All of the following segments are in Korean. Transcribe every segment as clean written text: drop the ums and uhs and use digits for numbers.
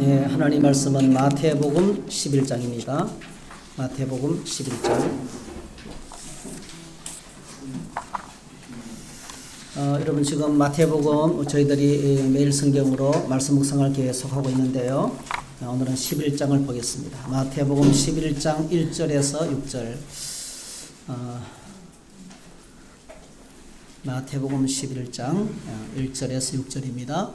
네, 하나님 말씀은 마태복음 11장입니다. 마태복음 11장. 여러분 지금 마태복음 저희들이 매일 성경으로 말씀 묵상을 계속하고 있는데요. 오늘은 11장을 보겠습니다. 마태복음 11장 1절에서 6절. 마태복음 11장 1절에서 6절입니다.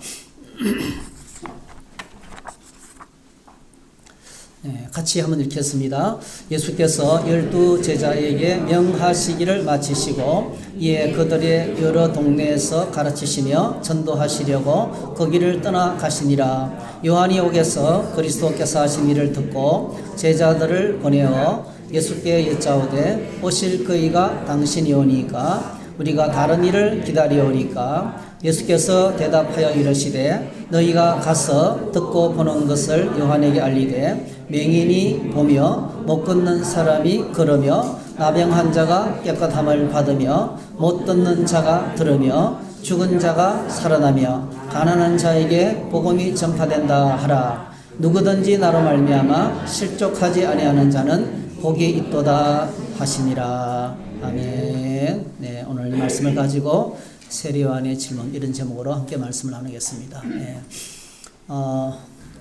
네, 같이 한번 읽겠습니다. 예수께서 12 제자에게 명하시기를 마치시고 이에 그들의 여러 동네에서 가르치시며 전도하시려고 거기를 떠나 가시니라. 요한이 옥에서 그리스도께서 하신 일을 듣고 제자들을 보내어 예수께 여짜오되 오실 그이가 당신이 오니까 우리가 다른 일을 기다리오니까. 예수께서 대답하여 이르시되 너희가 가서 듣고 보는 것을 요한에게 알리되 맹인이 보며 못 걷는 사람이 걸으며 나병 자가 깨끗함을 받으며 못 듣는 자가 들으며 죽은 자가 살아나며 가난한 자에게 복음이 전파된다 하라. 누구든지 나로 말미암아 실족하지 아니하는 자는 복이 있도다 하시니라. 아멘. 네, 오늘 이 말씀을 가지고 세례요한의 질문 이런 제목으로 함께 말씀을 나누겠습니다. 네.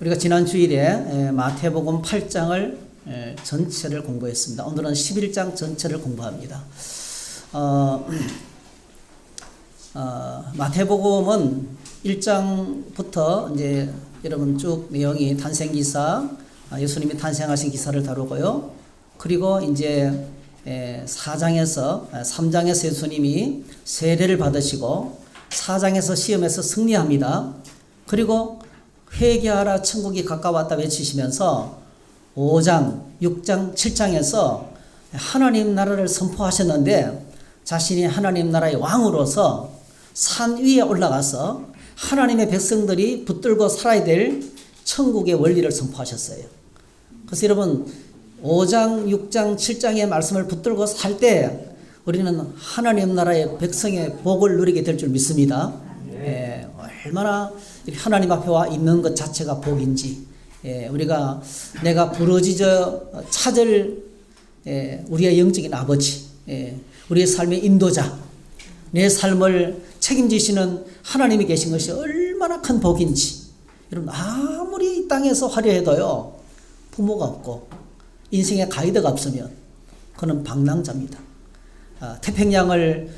우리가 지난 주일에 마태복음 8장을 전체를 공부했습니다. 오늘은 11장 전체를 공부합니다. 마태복음은 1장부터 이제 여러분 쭉 내용이 탄생기사, 예수님이 탄생하신 기사를 다루고요. 그리고 이제 4장에서 3장에서 예수님이 세례를 받으시고 4장에서 시험에서 승리합니다. 그리고 회개하라 천국이 가까웠다 외치시면서 5장, 6장, 7장에서 하나님 나라를 선포하셨는데 자신이 하나님 나라의 왕으로서 산 위에 올라가서 하나님의 백성들이 붙들고 살아야 될 천국의 원리를 선포하셨어요. 그래서 여러분 5장, 6장, 7장의 말씀을 붙들고 살 때 우리는 하나님 나라의 백성의 복을 누리게 될 줄 믿습니다. 얼마나 하나님 앞에 와 있는 것 자체가 복인지, 우리가 내가 부르짖어 찾을 우리의 영적인 아버지, 우리의 삶의 인도자, 내 삶을 책임지시는 하나님이 계신 것이 얼마나 큰 복인지. 여러분 아무리 이 땅에서 화려해도요 부모가 없고 인생의 가이드가 없으면 그는 방랑자입니다. 태평양을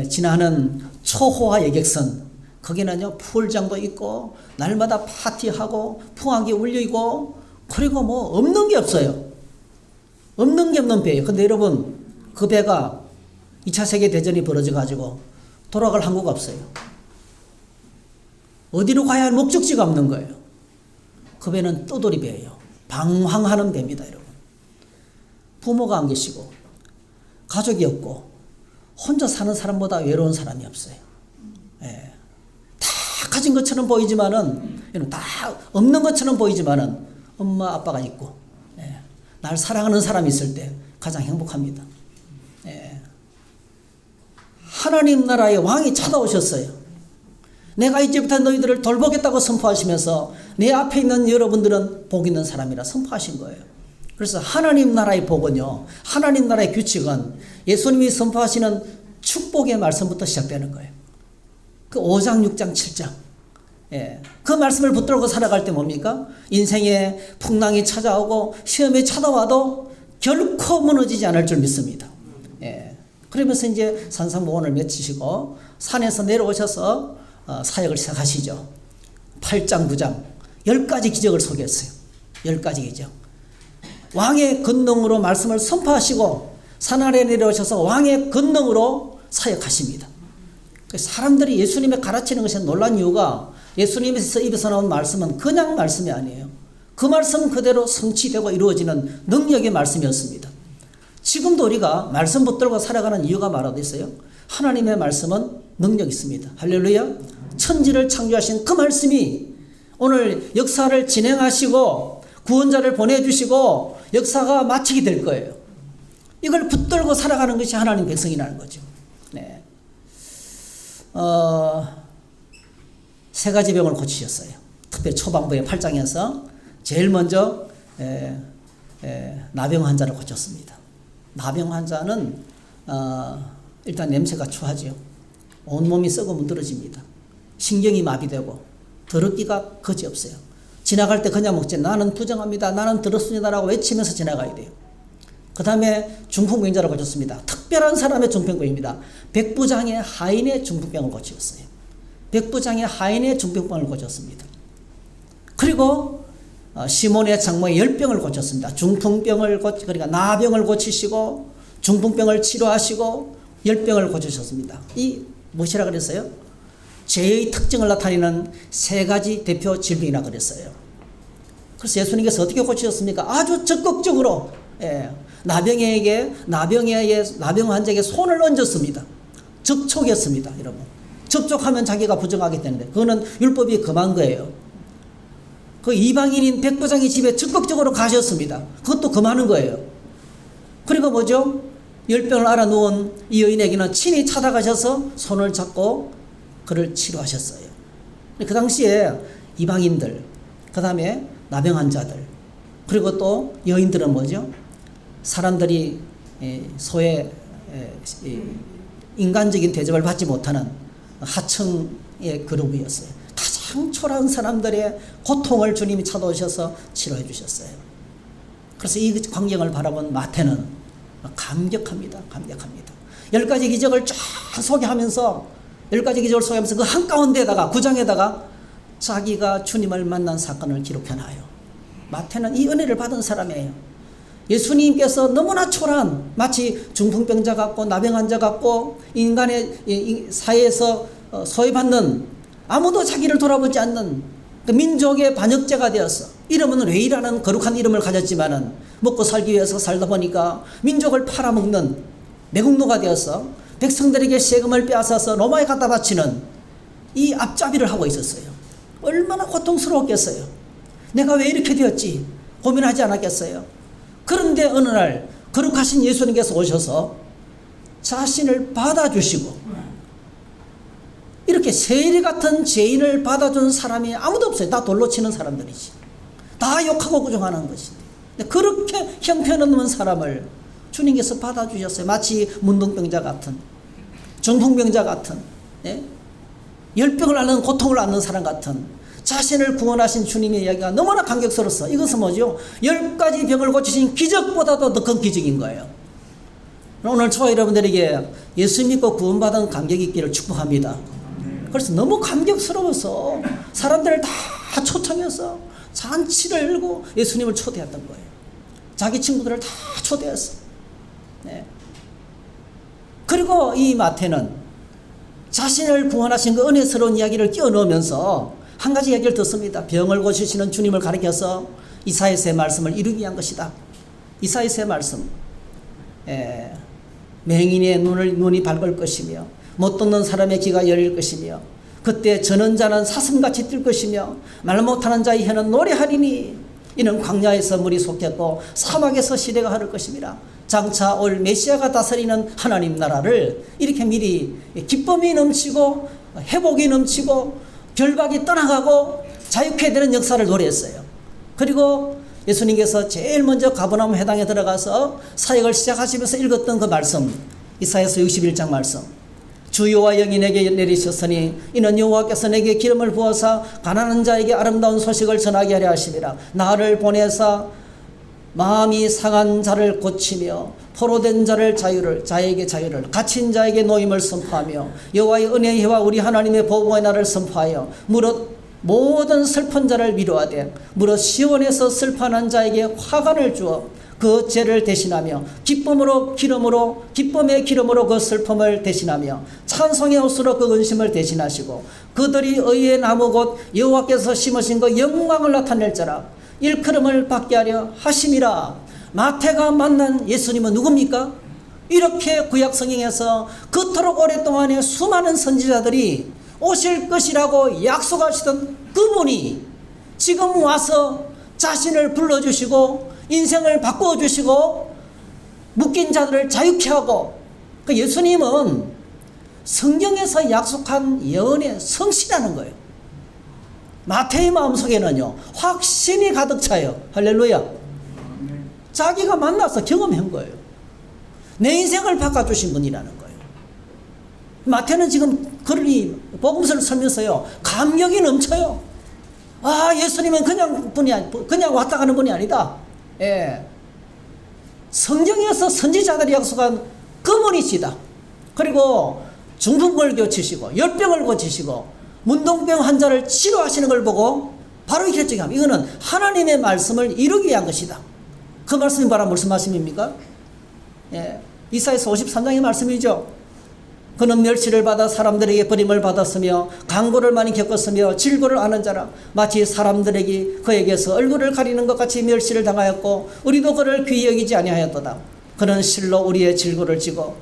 지나는 초호화 여객선, 거기는요 풀장도 있고 날마다 파티하고 풍악이 울리고 그리고 뭐 없는 게 없어요. 없는 게 없는 배예요. 근데 여러분 그 배가 2차 세계대전이 벌어져 가지고 돌아갈 항구가 없어요. 어디로 가야 할 목적지가 없는 거예요. 그 배는 떠돌이 배예요. 방황하는 배입니다. 여러분 부모가 안 계시고 가족이 없고 혼자 사는 사람보다 외로운 사람이 없어요. 다 가진 것처럼 보이지만은, 다 없는 것처럼 보이지만은 엄마 아빠가 있고 날 사랑하는 사람이 있을 때 가장 행복합니다. 하나님 나라의 왕이 찾아오셨어요. 내가 이제부터 너희들을 돌보겠다고 선포하시면서 내 앞에 있는 여러분들은 복 있는 사람이라 선포하신 거예요. 그래서 하나님 나라의 복은요, 하나님 나라의 규칙은 예수님이 선포하시는 축복의 말씀부터 시작되는 거예요. 그 5장, 6장, 7장. 그 말씀을 붙들고 살아갈 때 뭡니까? 인생에 풍랑이 찾아오고 시험이 찾아와도 결코 무너지지 않을 줄 믿습니다. 그러면서 이제 산상보원을 맺히시고 산에서 내려오셔서 사역을 시작하시죠. 8장, 9장 10가지 기적을 소개했어요. 10가지 기적. 왕의 권능으로 말씀을 선포하시고 산 아래 내려오셔서 왕의 권능으로 사역하십니다. 사람들이 예수님의 가르치는 것에 놀란 이유가 예수님에서 입에서 나온 말씀은 그냥 말씀이 아니에요. 그 말씀 그대로 성취되고 이루어지는 능력의 말씀이었습니다. 지금도 우리가 말씀 붙들고 살아가는 이유가 말하고 있어요. 하나님의 말씀은 능력이 있습니다. 할렐루야. 천지를 창조하신 그 말씀이 오늘 역사를 진행하시고 구원자를 보내주시고 역사가 마치게 될 거예요. 이걸 붙들고 살아가는 것이 하나님 백성이라는 거죠. 세 가지 병을 고치셨어요. 특별히 초반부의 8장에서 제일 먼저 나병 환자를 고쳤습니다. 나병 환자는 일단 냄새가 추하죠. 온몸이 썩어 문드러집니다. 신경이 마비되고 더럽기가 거지없어요. 지나갈 때 그냥 먹지 나는 부정합니다. 나는 더럽습니다라고 외치면서 지나가야 돼요. 그 다음에 중풍병자를 고쳤습니다. 특별한 사람의 중풍병입니다. 백부장의 하인의 중풍병을 고쳤어요. 백부장의 하인의 중풍병을 고쳤습니다. 그리고 시몬의 장모의 열병을 고쳤습니다. 중풍병을 그러니까 나병을 고치시고 중풍병을 치료하시고 열병을 고치셨습니다. 이 무엇이라 그랬어요? 죄의 특징을 나타내는 세 가지 대표 질병이라 그랬어요. 그래서 예수님께서 어떻게 고치셨습니까? 아주 적극적으로 나병 환자에게 손을 얹었습니다. 접촉했습니다. 여러분, 접촉하면 자기가 부정하기 때문에 그거는 율법이 금한 거예요. 그 이방인인 백부장의 집에 적극적으로 가셨습니다. 그것도 금하는 거예요. 그리고 뭐죠? 열병을 앓아 누운 이 여인에게는 친히 찾아가셔서 손을 잡고 그를 치료하셨어요. 그 당시에 이방인들, 그 다음에 나병 환자들, 그리고 또 여인들은 뭐죠? 사람들이 소외 인간적인 대접을 받지 못하는 하층의 그룹이었어요. 가장 초라한 사람들의 고통을 주님이 찾아오셔서 치료해 주셨어요. 그래서 이 광경을 바라본 마태는 감격합니다. 10가지 기적을 쫙 소개하면서 10가지 기적을 소개하면서 그 한가운데에다가 9장에다가 자기가 주님을 만난 사건을 기록해놔요. 마태는 이 은혜를 받은 사람이에요. 예수님께서 너무나 초라한 마치 중풍병자 같고 나병 환자 같고 인간의 사회에서 소외받는 아무도 자기를 돌아보지 않는 그 민족의 반역죄가 되었어. 이름은 레이라는 거룩한 이름을 가졌지만은 먹고 살기 위해서 살다 보니까 민족을 팔아먹는 매국노가 되어서 백성들에게 세금을 빼앗아서 로마에 갖다 바치는 이 앞잡이를 하고 있었어요. 얼마나 고통스러웠겠어요. 내가 왜 이렇게 되었지? 고민하지 않았겠어요. 그런데 어느 날 거룩하신 예수님께서 오셔서 자신을 받아주시고 이렇게 세리 같은 죄인을 받아준 사람이 아무도 없어요. 다 돌로 치는 사람들이지. 다 욕하고 부정하는 것인데 그렇게 형편없는 사람을 주님께서 받아주셨어요. 마치 문둥병자 같은, 중풍병자 같은, 열병을 앓는 고통을 앓는 사람 같은 자신을 구원하신 주님의 이야기가 너무나 감격스러웠어. 이것은 뭐죠? 10가지 병을 고치신 기적보다도 더 큰 기적인 거예요. 오늘 저와 여러분들에게 예수 믿고 구원받은 감격이 있기를 축복합니다. 그래서 너무 감격스러워서 사람들을 다 초청해서 잔치를 열고 예수님을 초대했던 거예요. 자기 친구들을 다 초대했어. 그리고 이 마태는 자신을 구원하신 그 은혜스러운 이야기를 끼워 넣으면서 한 가지 이야기를 듣습니다. 병을 고치시는 주님을 가리켜서 이사야서의 말씀을 이루기 위한 것이다. 이사야서의 말씀. 맹인의 눈이 밝을 것이며 못 듣는 사람의 귀가 열릴 것이며 그때 저는 자는 사슴같이 뛸 것이며 말 못하는 자의 혀는 노래하리니 이는 광야에서 물이 솟겠고 사막에서 시대가 흐를 것입니다. 장차 올 메시아가 다스리는 하나님 나라를 이렇게 미리 기쁨이 넘치고 회복이 넘치고 결박이 떠나가고 자유케 되는 역사를 노래했어요. 그리고 예수님께서 제일 먼저 가버나움 회당에 들어가서 사역을 시작하시면서 읽었던 그 말씀, 이사야서 61장 말씀. 주 여호와 영이 내게 내리셨으니 이는 여호와께서 내게 기름을 부어서 가난한 자에게 아름다운 소식을 전하게 하려 하심이라. 나를 보내사 마음이 상한 자를 고치며 포로된 자에게 자유를 갇힌 자에게 노임을 선포하며 여호와의 은혜의 해와 우리 하나님의 보복의 날을 선포하여 무릇 모든 슬픈 자를 위로하되 무릇 시온에서 슬퍼하는 자에게 화관을 주어 그 죄를 대신하며 기쁨의 기름으로 그 슬픔을 대신하며 찬송의 옷으로 그 근심을 대신하시고 그들이 의의 나무 곧 여호와께서 심으신 그 영광을 나타낼 자라 일컬음을 받게 하려 하심이라. 마태가 만난 예수님은 누굽니까? 이렇게 구약 성경에서 그토록 오랫동안의 수많은 선지자들이 오실 것이라고 약속하시던 그분이 지금 와서 자신을 불러주시고 인생을 바꿔주시고 묶인 자들을 자유케 하고 그 예수님은 성경에서 약속한 예언의 성실하는 거예요. 마태의 마음속에는요, 확신이 가득 차요. 할렐루야. 자기가 만나서 경험한 거예요. 내 인생을 바꿔주신 분이라는 거예요. 마태는 지금 그러니 복음서를 쓰면서요, 감격이 넘쳐요. 아, 예수님은 그냥 왔다 가는 분이 아니다. 예. 성경에서 선지자들이 약속한 그 분이시다. 그리고 중풍을 고치시고 열병을 고치시고 문동병 환자를 치료하시는 걸 보고 바로 결정합니다. 이거는 하나님의 말씀을 이루기 위한 것이다. 그 말씀이 바로 무슨 말씀입니까? 예. 이사야서 53장의 말씀이죠. 그는 멸시를 받아 사람들에게 버림을 받았으며 강고를 많이 겪었으며 질고를 아는 자라. 마치 사람들에게 그에게서 얼굴을 가리는 것 같이 멸시를 당하였고 우리도 그를 귀히 여기지 아니하였도다. 그는 실로 우리의 질고를 지고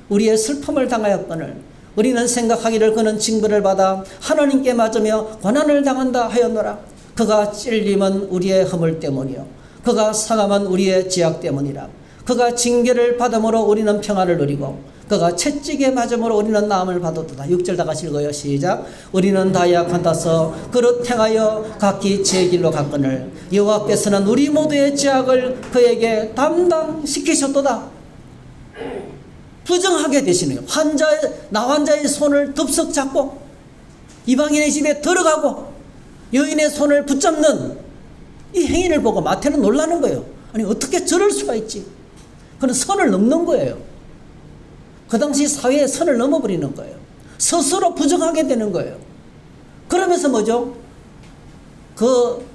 우리의 슬픔을 당하였거늘 우리는 생각하기를 그는 징벌을 받아 하나님께 맞으며 고난을 당한다 하였노라. 그가 찔림은 우리의 허물 때문이요 그가 상함은 우리의 지악 때문이라. 그가 징계를 받음으로 우리는 평안을 누리고 그가 채찍에 맞음으로 우리는 나음을 받았도다. 6절 다 같이 읽어요. 시작. 우리는 다 약한다서 그릇 행하여 각기 제 길로 갔거늘 여호와께서는 우리 모두의 죄악을 그에게 담당시키셨도다. 부정하게 되시네요. 나환자의 손을 덥석 잡고 이방인의 집에 들어가고 여인의 손을 붙잡는 이 행위를 보고 마태는 놀라는 거예요. 아니 어떻게 저럴 수가 있지? 그는 선을 넘는 거예요. 그 당시 사회에 선을 넘어버리는 거예요. 스스로 부정하게 되는 거예요. 그러면서 뭐죠? 그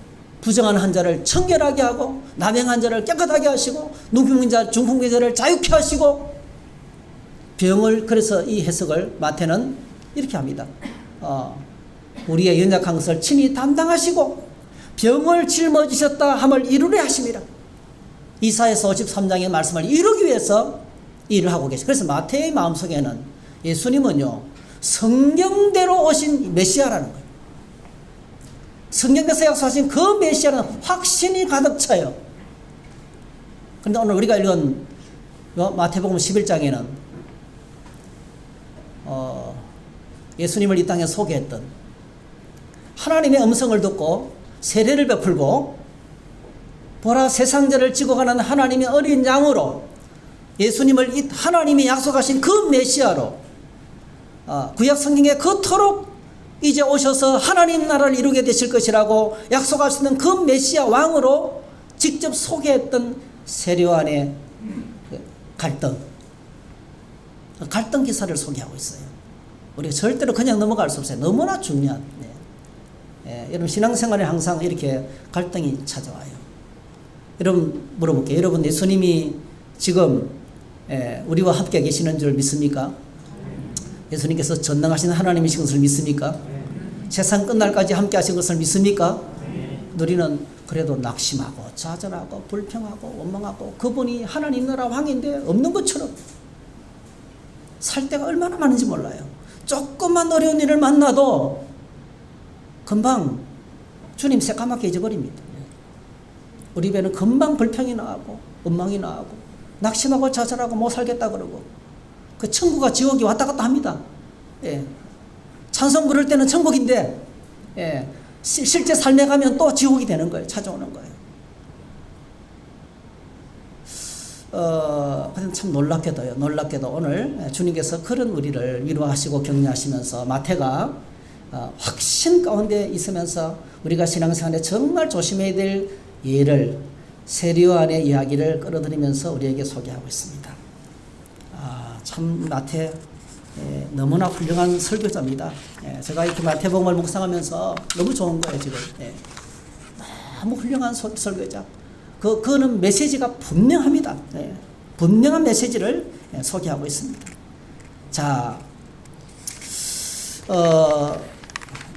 부정한 환자를 청결하게 하고 남행 환자를 깨끗하게 하시고 눈병자, 중풍병자를 자유케 하시고 병을 그래서 이 해석을 마태는 이렇게 합니다. 우리의 연약한 것을 친히 담당하시고 병을 짊어지셨다 함을 이루려 하심이라. 이사야서 53장의 말씀을 이루기 위해서 일을 하고 계시죠. 그래서 마태의 마음속에는 예수님은요 성경대로 오신 메시아라는 거예요. 성경에서 약속하신 그 메시아는 확신이 가득 차요. 그런데 오늘 우리가 읽은 마태복음 11장에는 예수님을 이 땅에 소개했던 하나님의 음성을 듣고 세례를 베풀고 보라 세상죄를 지고 가는 하나님의 어린 양으로 예수님을 하나님이 약속하신 그 메시아로 구약 성경에 그토록 이제 오셔서 하나님 나라를 이루게 되실 것이라고 약속하시는 그 메시아 왕으로 직접 소개했던 세례요한의 갈등 기사를 소개하고 있어요. 우리가 절대로 그냥 넘어갈 수 없어요. 너무나 중요한. 여러분 신앙생활에 항상 이렇게 갈등이 찾아와요. 여러분 물어볼게요. 여러분 예수님이 지금 우리와 함께 계시는 줄 믿습니까? 예수님께서 전능하신 하나님이신 것을 믿습니까? 세상 끝날까지 함께 하신 것을 믿습니까? 우리는 그래도 낙심하고 좌절하고 불평하고 원망하고 그분이 하나님 나라 왕인데 없는 것처럼 살 때가 얼마나 많은지 몰라요. 조금만 어려운 일을 만나도 금방 주님 새까맣게 잊어버립니다. 우리 배는 금방 불평이 나고 원망이 나고 낙심하고 좌절하고 못 살겠다 그러고 그 천국과 지옥이 왔다 갔다 합니다. 찬송 부를 때는 천국인데 실제 삶에 가면 또 지옥이 되는 거예요. 찾아오는 거예요. 참 놀랍게도 오늘 주님께서 그런 우리를 위로하시고 격려하시면서 마태가 확신 가운데 있으면서 우리가 신앙생활에 정말 조심해야 될 예를 세례요한의 이야기를 끌어들이면서 우리에게 소개하고 있습니다. 참 마태 너무나 훌륭한 설교자입니다. 제가 이렇게 마태복음을 묵상하면서 너무 좋은 거예요. 지금 너무 훌륭한 설교자. 그는 메시지가 분명합니다. 분명한 메시지를 소개하고 있습니다. 자,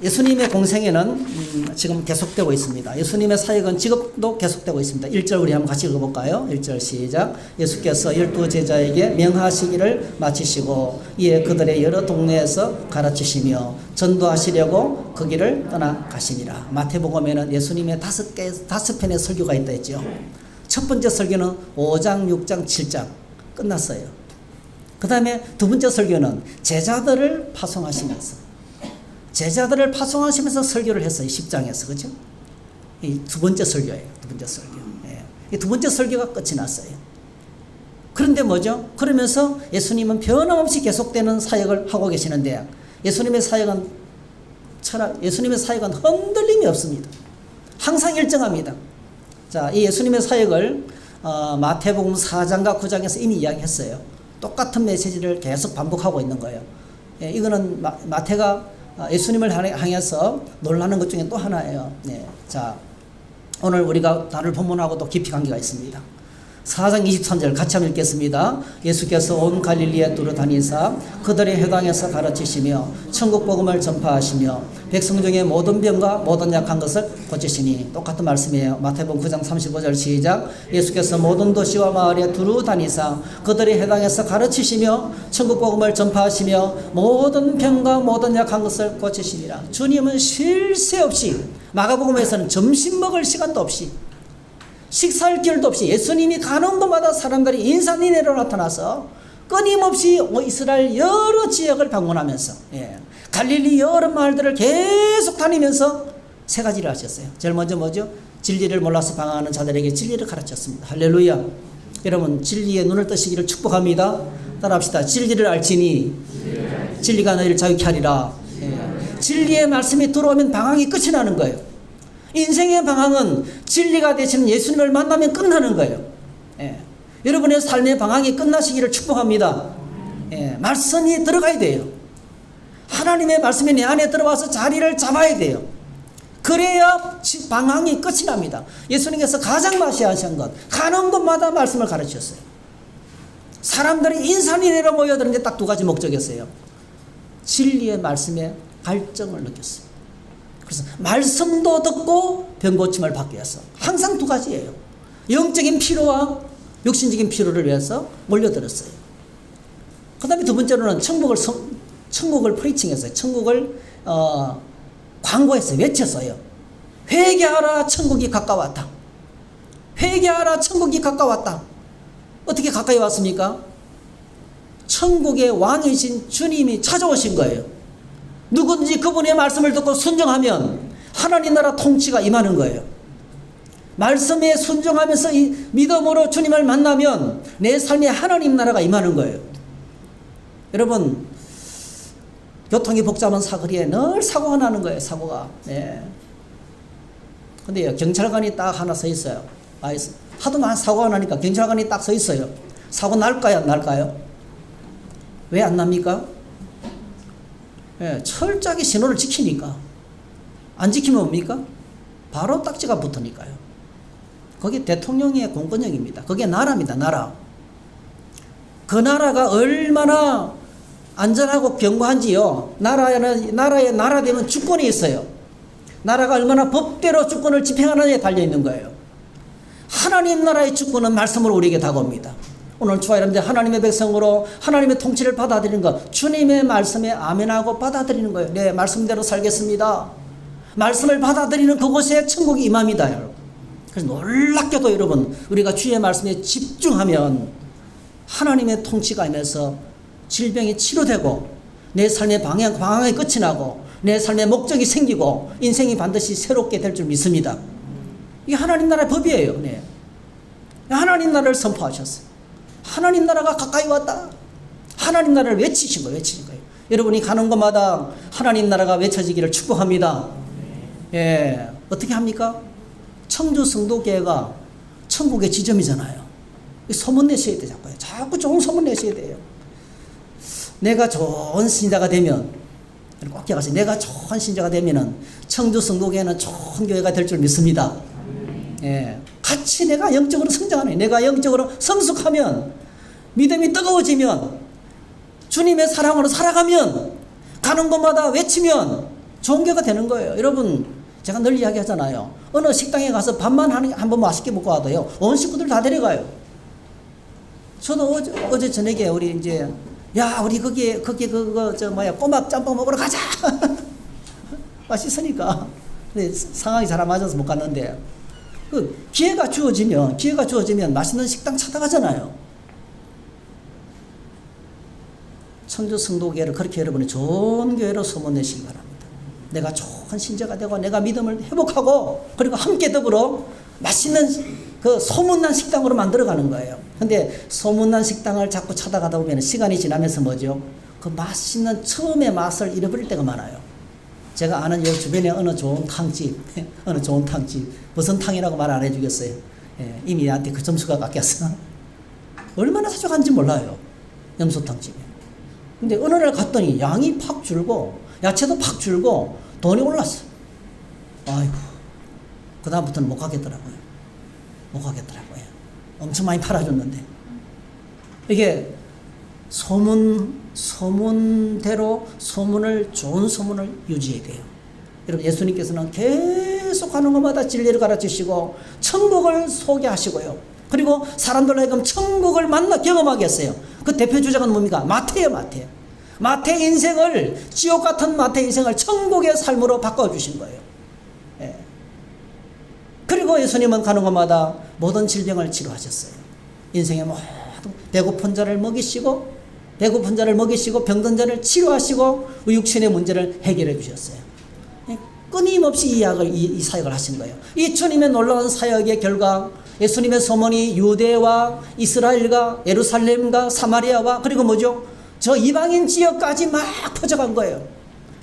예수님의 공생애는 지금 계속되고 있습니다. 예수님의 사역은 지금도 계속되고 있습니다. 1절 우리 한번 같이 읽어볼까요? 1절 시작. 예수께서 12 제자에게 명하시기를 마치시고 이에 그들의 여러 동네에서 가르치시며 전도하시려고 그 길을 떠나가시니라. 마태복음에는 예수님의 5편의 설교가 있다 했죠. 첫 번째 설교는 5장, 6장, 7장 끝났어요. 그 다음에 두 번째 설교는 제자들을 파송하시면서 제자들을 파송하시면서 설교를 했어요. 10장에서. 그죠? 이 두 번째 설교예요. 두 번째 설교. 예. 이 두 번째 설교가 끝이 났어요. 그런데 뭐죠? 그러면서 예수님은 변함없이 계속되는 사역을 하고 계시는데 예수님의 사역은 흔들림이 없습니다. 항상 일정합니다. 자, 이 예수님의 사역을 마태복음 4장과 9장에서 이미 이야기했어요. 똑같은 메시지를 계속 반복하고 있는 거예요. 예, 이거는 마태가 예수님을 향해서 놀라는 것 중에 또 하나예요. 네. 자, 오늘 우리가 다룰 본문하고도 깊이 관계가 있습니다. 4장 23절 같이 한번 읽겠습니다. 예수께서 온 갈릴리에 두루 다니사 그들의 회당에서 가르치시며 천국 복음을 전파하시며 백성 중에 모든 병과 모든 약한 것을 고치시니. 똑같은 말씀이에요. 마태복음 9장 35절 시작. 예수께서 모든 도시와 마을에 두루 다니사 그들의 회당에서 가르치시며 천국 복음을 전파하시며 모든 병과 모든 약한 것을 고치시니라. 주님은 쉴 새 없이, 마가복음에서는 점심 먹을 시간도 없이, 식사할 길도 없이 예수님이 가는 곳마다 사람들이 인산인해로 나타나서 끊임없이 이스라엘 여러 지역을 방문하면서, 예, 갈릴리 여러 마을들을 계속 다니면서 세 가지를 하셨어요. 제일 먼저 뭐죠? 진리를 몰라서 방황하는 자들에게 진리를 가르쳤습니다. 할렐루야. 여러분, 진리의 눈을 뜨시기를 축복합니다. 따라합시다. 진리를 알지니 진리가 너희를 자유케 하리라. 예. 진리의 말씀이 들어오면 방황이 끝이 나는 거예요. 인생의 방황은 진리가 되시는 예수님을 만나면 끝나는 거예요. 예. 여러분의 삶의 방황이 끝나시기를 축복합니다. 예. 말씀이 들어가야 돼요. 하나님의 말씀이 내 안에 들어와서 자리를 잡아야 돼요. 그래야 방황이 끝이 납니다. 예수님께서 가장 마시하신 것, 가는 곳마다 말씀을 가르치셨어요. 사람들이 인산인해로 모여드는데 딱 두 가지 목적이었어요. 진리의 말씀에 갈증을 느꼈어요. 그래서 말씀도 듣고 병고침을 받기 위해서 항상 두 가지예요. 영적인 피로와 육신적인 피로를 위해서 몰려들었어요. 그 다음에 두 번째로는 천국을 프리칭했어요. 천국을 광고했어요. 외쳤어요. 회개하라, 천국이 가까웠다. 회개하라, 천국이 가까웠다. 어떻게 가까이 왔습니까? 천국의 왕이신 주님이 찾아오신 거예요. 누구든지 그분의 말씀을 듣고 순종하면 하나님 나라 통치가 임하는 거예요. 말씀에 순종하면서 이 믿음으로 주님을 만나면 내 삶에 하나님 나라가 임하는 거예요. 여러분, 교통이 복잡한 사거리에 늘 사고가 나는 거예요. 사고가. 네. 근데요, 경찰관이 딱 하나 서 있어요. 하도 많은 사고가 나니까 경찰관이 딱 서 있어요. 사고 날까요, 안 날까요? 왜 안 납니까? 예, 철저하게 신호를 지키니까. 안 지키면 뭡니까? 바로 딱지가 붙으니까요. 거기 대통령의 공권력입니다. 그게 나라입니다. 나라. 그 나라가 얼마나 안전하고 견고한지요. 나라 되면 주권이 있어요. 나라가 얼마나 법대로 주권을 집행하느냐에 달려있는 거예요. 하나님 나라의 주권은 말씀으로 우리에게 다가옵니다. 오늘 주와 여러분들 하나님의 백성으로 하나님의 통치를 받아들이는 것, 주님의 말씀에 아멘하고 받아들이는 거예요. 네, 말씀대로 살겠습니다. 말씀을 받아들이는 그곳에 천국이 임합니다, 여러분. 그래서 놀랍게도 여러분, 우리가 주의 말씀에 집중하면 하나님의 통치가 임해서 질병이 치료되고 내 삶의 방황이 끝이 나고 내 삶의 목적이 생기고 인생이 반드시 새롭게 될 줄 믿습니다. 이게 하나님 나라의 법이에요. 네. 하나님 나라를 선포하셨어요. 하나님 나라가 가까이 왔다. 하나님 나라를 외치신 거예요. 여러분이 가는 곳마다 하나님 나라가 외쳐지기를 축복합니다. 예, 어떻게 합니까? 청주 성도교회가 천국의 지점이잖아요. 소문 내셔야 돼, 자꾸 좋은 소문 내셔야 돼요. 내가 좋은 신자가 되면, 꼭 기억하세요. 내가 좋은 신자가 되면은 청주 성도교회는 좋은 교회가 될 줄 믿습니다. 예, 같이 내가 영적으로 성장하네. 내가 영적으로 성숙하면, 믿음이 뜨거워지면, 주님의 사랑으로 살아가면, 가는 곳마다 외치면 좋은 교회가 되는 거예요. 여러분, 제가 늘 이야기하잖아요. 어느 식당에 가서 밥만 한번 맛있게 먹고 와도요, 온 식구들 다 데려가요. 저도 어제 저녁에 우리 이제, 야, 우리 거기 꼬막 짬뽕 먹으러 가자. 맛있으니까. 근데 상황이 잘 안 맞아서 못 갔는데, 기회가 주어지면 맛있는 식당 찾아가잖아요. 청주 성도교회를 그렇게 여러분이 좋은 교회로 소문내시기 바랍니다. 내가 좋은 신자가 되고 내가 믿음을 회복하고 그리고 함께 더불어 맛있는 그 소문난 식당으로 만들어가는 거예요. 근데 소문난 식당을 자꾸 찾아가다 보면 시간이 지나면서 뭐죠? 그 맛있는 처음의 맛을 잃어버릴 때가 많아요. 제가 아는 요 주변에 어느 좋은 탕집, 무슨 탕이라고 말 안 해주겠어요. 예, 이미 나한테 그 점수가 깎였어. 얼마나 자주 간지 몰라요. 염소탕집에. 근데 어느 날 갔더니 양이 팍 줄고 야채도 팍 줄고 돈이 올랐어. 아이고, 그 다음부터는 못 가겠더라고요. 엄청 많이 팔아줬는데. 이게 소문대로 좋은 소문을 유지해야 돼요. 여러분, 예수님께서는 계속 가는 곳마다 진리를 가르치시고 천국을 소개하시고요. 그리고 사람들로 하여금 천국을 만나 경험하게 했어요. 그 대표 주자가 뭡니까? 마태예요. 마태 인생을, 지옥 같은 마태 인생을 천국의 삶으로 바꿔주신 거예요. 예. 그리고 예수님은 가는 곳마다 모든 질병을 치료하셨어요. 인생의 모든 배고픈 자를 먹이시고 병든 자를 치료하시고 육신의 문제를 해결해 주셨어요. 끊임없이 이 사역을 하신 거예요. 이 주님의 놀라운 사역의 결과 예수님의 소문이 유대와 이스라엘과 예루살렘과 사마리아와 그리고 뭐죠? 저 이방인 지역까지 막 퍼져간 거예요.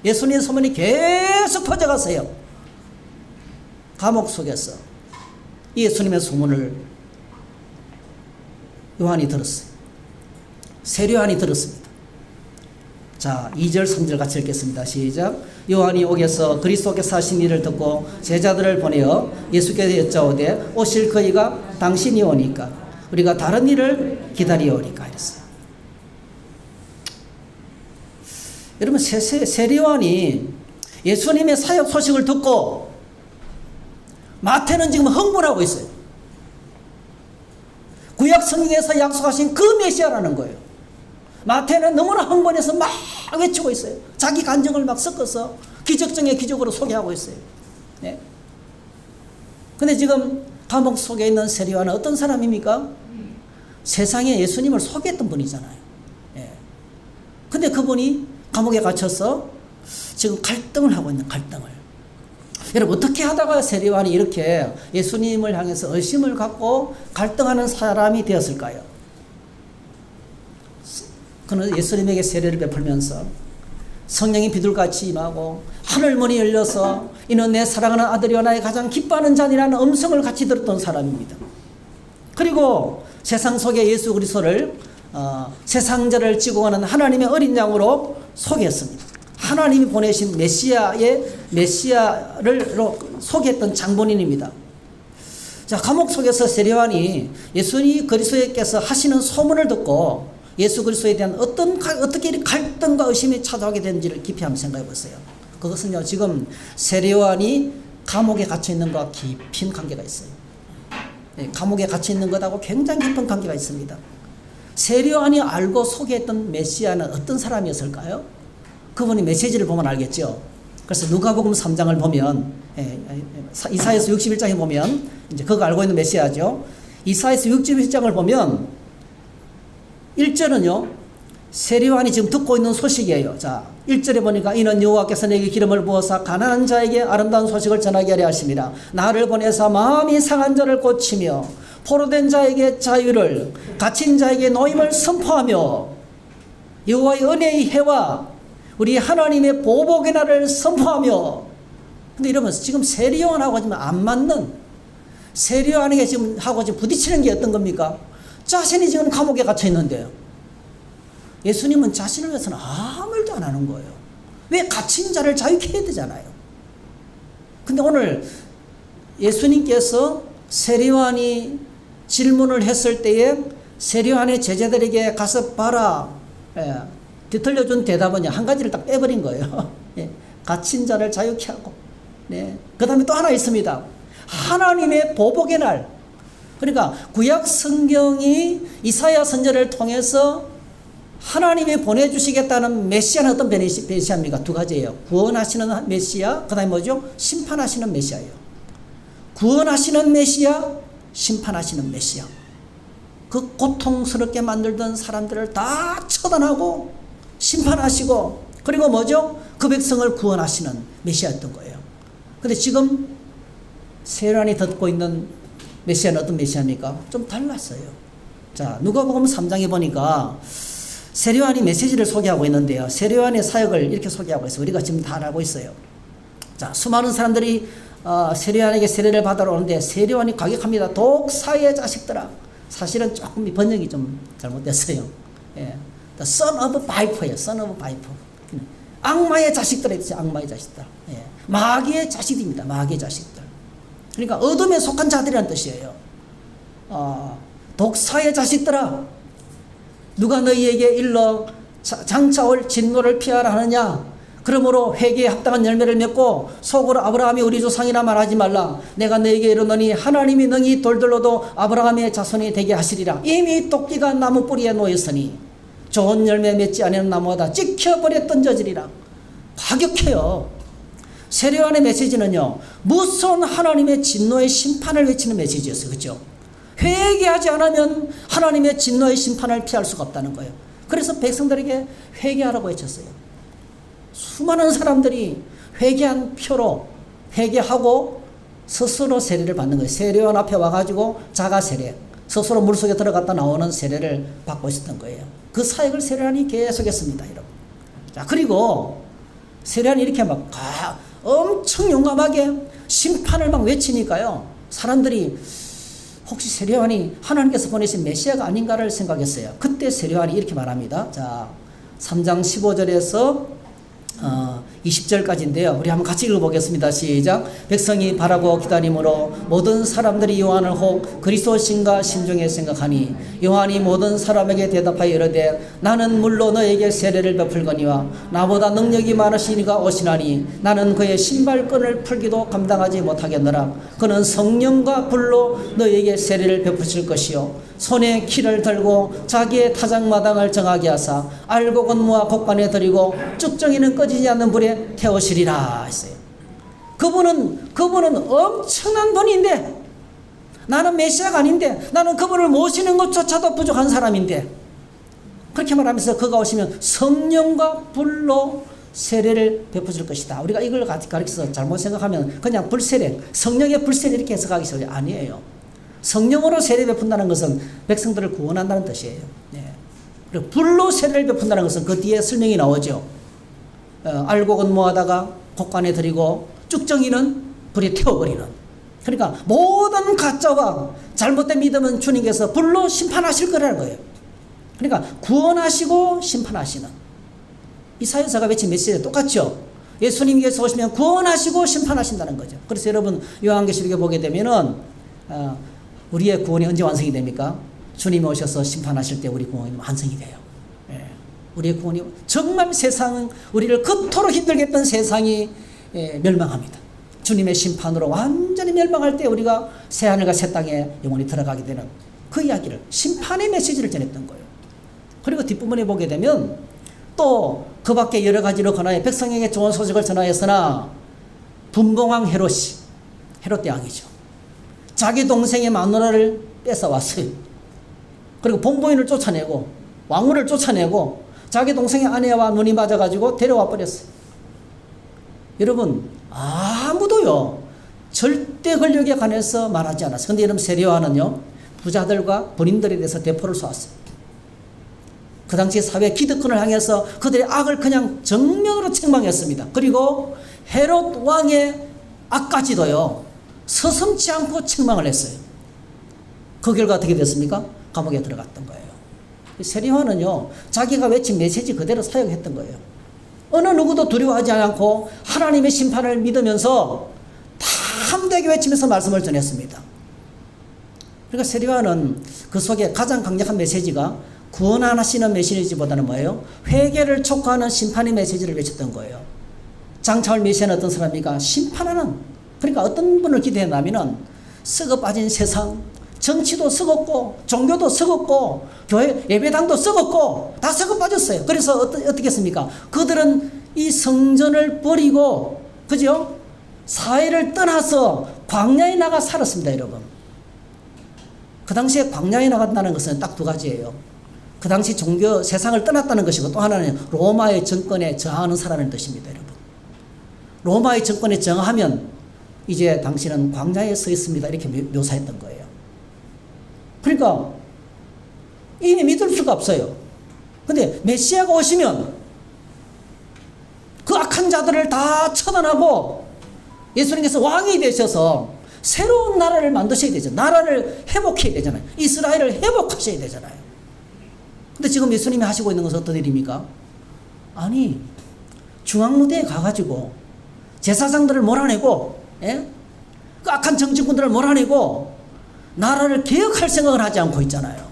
예수님의 소문이 계속 퍼져갔어요. 감옥 속에서 예수님의 소문을 요한이 들었어요. 세례요한이 들었습니다. 자, 2절 3절 같이 읽겠습니다. 시작. 요한이 옥에서 그리스도께서 하신 일을 듣고 제자들을 보내어 예수께서 여짜오되 오실 그이가 당신이 오니까 우리가 다른 일을 기다리오니까 이랬어요. 여러분, 세례요한이 예수님의 사역 소식을 듣고 마태는 지금 흥분하고 있어요. 구약 성경에서 약속하신 그 메시아라는 거예요. 마태는 너무나 흥분해서 막 외치고 있어요. 자기 감정을 막 섞어서 기적 중에 기적으로 소개하고 있어요. 네. 근데 지금 감옥 속에 있는 세례요한은 어떤 사람입니까? 세상에 예수님을 소개했던 분이잖아요. 네. 근데 그분이 감옥에 갇혀서 지금 갈등을 하고 있는 갈등을. 여러분, 어떻게 하다가 세례요한이 이렇게 예수님을 향해서 의심을 갖고 갈등하는 사람이 되었을까요? 그는 예수님에게 세례를 베풀면서 성령이 비둘같이 임하고 하늘문이 열려서 이는 내 사랑하는 아들이요 나의 가장 기뻐하는 자니라는 음성을 같이 들었던 사람입니다. 그리고 세상 속에 예수 그리스도를 세상자를 지고 가는 하나님의 어린 양으로 소개했습니다. 하나님이 보내신 메시아를 소개했던 장본인입니다. 자, 감옥 속에서 세례요한이 예수님 그리스도께서 하시는 소문을 듣고 예수 그리스도에 대한 어떻게 갈등과 의심이 찾아오게 되는지를 깊이 한번 생각해 보세요. 그것은요, 지금 세례요한이 감옥에 갇혀 있는 것과 깊은 관계가 있어요. 네, 감옥에 갇혀 있는 것하고 굉장히 깊은 관계가 있습니다. 세례요한이 알고 소개했던 메시아는 어떤 사람이었을까요? 그분이 메시지를 보면 알겠죠. 그래서 누가복음 3장을 보면, 이사야서 61장에 보면 이제 그거 알고 있는 메시아죠. 이사야서 61장을 보면 1절은요, 세례요한이 지금 듣고 있는 소식이에요. 자, 1절에 보니까 이는 여호와께서 내게 기름을 부어서 가난한 자에게 아름다운 소식을 전하게 하려 하심이라. 나를 보내사 마음이 상한 자를 고치며 포로된 자에게 자유를, 갇힌 자에게 노임을 선포하며 여호와의 은혜의 해와 우리 하나님의 보복의 날을 선포하며. 근데 이러면서 지금 세례요한하고 지금 안 맞는, 세례요한에게 지금 하고 지금 부딪히는 게 어떤 겁니까? 자신이 지금 감옥에 갇혀 있는데요. 예수님은 자신을 위해서는 아무 일도 안 하는 거예요. 왜 갇힌 자를 자유케 해야 되잖아요. 근데 오늘 예수님께서 세례요한이 질문을 했을 때에 세례요한의 제자들에게 가서 봐라, 뒤틀려준 대답은 한 가지를 딱 빼버린 거예요. 갇힌 자를 자유케 하고. 네. 그 다음에 또 하나 있습니다. 하나님의 보복의 날. 그러니까 구약 성경이 이사야 선지자를 통해서 하나님이 보내주시겠다는 메시아는 어떤 메시아입니까? 두 가지예요. 구원하시는 메시아, 그 다음에 뭐죠? 심판하시는 메시아예요. 구원하시는 메시아, 심판하시는 메시아. 그 고통스럽게 만들던 사람들을 다 처단하고 심판하시고 그리고 뭐죠? 그 백성을 구원하시는 메시아였던 거예요. 근데 지금 세례요한이 듣고 있는 메시아는 어떤 메시아입니까? 좀 달랐어요. 자, 누가복음 3장에 보니까 세례요한이 메시지를 소개하고 있는데요. 세례요한의 사역을 이렇게 소개하고 있어요. 우리가 지금 다 알고 있어요. 자, 수많은 사람들이 세례요한에게 세례를 받으러 오는데 세례요한이 가격합니다. 독사의 자식들아. 사실은 조금 번역이 좀 잘못됐어요. 예. The son of viper예요. son of viper. 악마의 자식들에 대해서 악마의 자식들. 예. 마귀의 자식입니다. 마귀의 자식들. 그러니까 어둠에 속한 자들이라는 뜻이에요. 독사의 자식들아, 누가 너희에게 일러 장차 올 진노를 피하라 하느냐? 그러므로 회개에 합당한 열매를 맺고 속으로 아브라함이 우리 조상이라 말하지 말라. 내가 너에게 이르노니 하나님이 능히 돌들로도 아브라함의 자손이 되게 하시리라. 이미 토끼가 나무 뿌리에 놓였으니 좋은 열매 맺지 않은 나무마다 찍혀버려 던져지리라. 과격해요. 세례요한의 메시지는요, 무서운 하나님의 진노의 심판을 외치는 메시지였어요. 그렇죠? 회개하지 않으면 하나님의 진노의 심판을 피할 수가 없다는 거예요. 그래서 백성들에게 회개하라고 외쳤어요. 수많은 사람들이 회개한 표로 회개하고 스스로 세례를 받는 거예요. 세례요한 앞에 와가지고 자가 세례, 스스로 물속에 들어갔다 나오는 세례를 받고 있었던 거예요. 그 사역을 세례요한이 계속했습니다, 여러분. 자, 그리고 세례요한이 이렇게 막 엄청 용감하게 심판을 막 외치니까요, 사람들이 혹시 세례요한이 하나님께서 보내신 메시아가 아닌가를 생각했어요. 그때 세례요한이 이렇게 말합니다. 자, 3장 15절에서 20절까지인데요. 우리 한번 같이 읽어보겠습니다. 시작. 백성이 바라고 기다림으로 모든 사람들이 요한을 혹 그리스도신가 심중에 생각하니 요한이 모든 사람에게 대답하여 이르되 나는 물로 너에게 세례를 베풀거니와 나보다 능력이 많으시니가 오시나니 나는 그의 신발끈을 풀기도 감당하지 못하겠노라. 그는 성령과 불로 너에게 세례를 베푸실 것이요 손에 키를 들고 자기의 타작마당을 정하게 하사 알곡 건무와 곡간에 들이고 쭉정이는 꺼지지 않는 불에 태우시리라 했어요. 그분은 엄청난 분인데 나는 메시아가 아닌데 나는 그분을 모시는 것조차도 부족한 사람인데 그렇게 말하면서 그가 오시면 성령과 불로 세례를 베푸실 것이다. 우리가 이걸 가르쳐서 잘못 생각하면 그냥 불세례, 성령의 불세례 이렇게 해석하기 쉬워요. 아니에요. 성령으로 세례 베푼다는 것은 백성들을 구원한다는 뜻이에요. 네. 그리고 불로 세례를 베푼다는 것은 그 뒤에 설명이 나오죠. 알곡은 모아다가 곡간에 들이고 쭉정이는 불에 태워버리는. 그러니까 모든 가짜와 잘못된 믿음은 주님께서 불로 심판하실 거라는 거예요. 그러니까 구원하시고 심판하시는. 이사야서가 외친 메시지가 똑같죠. 예수님께서 오시면 구원하시고 심판하신다는 거죠. 그래서 여러분 요한계시록에 보게 되면은 우리의 구원이 언제 완성이 됩니까? 주님이 오셔서 심판하실 때 우리 구원이 완성이 돼요. 예. 우리의 구원이 정말 세상은 우리를 그토록 힘들게 했던 세상이 멸망합니다. 주님의 심판으로 완전히 멸망할 때 우리가 새하늘과 새 땅에 영원히 들어가게 되는 그 이야기를 심판의 메시지를 전했던 거예요. 그리고 뒷부분에 보게 되면 또 그 밖에 여러 가지로 권하여 백성에게 좋은 소식을 전하였으나 분봉왕 헤롯 대왕이죠. 자기 동생의 마누라를 뺏어왔어요. 그리고 본보인을 쫓아내고 왕후를 쫓아내고 자기 동생의 아내와 눈이 맞아가지고 데려와 버렸어요. 여러분 아무도요 절대 권력에 관해서 말하지 않았어요. 그런데 여러분 세례요한은요 부자들과 본인들에 대해서 대포를 쏘았어요. 그 당시 사회 기득권을 향해서 그들의 악을 그냥 정면으로 책망했습니다. 그리고 헤롯 왕의 악까지도요 서슴지 않고 책망을 했어요. 그 결과 어떻게 됐습니까? 감옥에 들어갔던 거예요. 세례요한은요 자기가 외친 메시지 그대로 사역했던 거예요. 어느 누구도 두려워하지 않고 하나님의 심판을 믿으면서 담대하게 외치면서 말씀을 전했습니다. 그러니까 세례요한은 그 속에 가장 강력한 메시지가 구원하시는 메시지보다는 뭐예요? 회개를 촉구하는 심판의 메시지를 외쳤던 거예요. 장차 올 메시아는 어떤 사람입니까? 심판하는. 그러니까 어떤 분을 기대했냐면은 썩어 빠진 세상, 정치도 썩었고 종교도 썩었고 교회 예배당도 썩었고 다 썩어 빠졌어요. 그래서 어떻게 했습니까? 그들은 이 성전을 버리고 그죠? 사회를 떠나서 광야에 나가 살았습니다, 여러분. 그 당시에 광야에 나간다는 것은 딱 두 가지예요. 그 당시 종교 세상을 떠났다는 것이고, 또 하나는 로마의 정권에 저항하는 사람의 뜻입니다, 여러분. 로마의 정권에 저항하면 이제 당신은 광야에 서 있습니다, 이렇게 묘사했던 거예요. 그러니까 이미 믿을 수가 없어요. 근데 메시아가 오시면 그 악한 자들을 다 처단하고 예수님께서 왕이 되셔서 새로운 나라를 만드셔야 되죠. 나라를 회복해야 되잖아요. 이스라엘을 회복하셔야 되잖아요. 근데 지금 예수님이 하시고 있는 것은 어떤 일입니까? 아니, 중앙무대에 가가지고 제사장들을 몰아내고, 예? 그 악한 정치꾼들을 몰아내고 나라를 개혁할 생각을 하지 않고 있잖아요.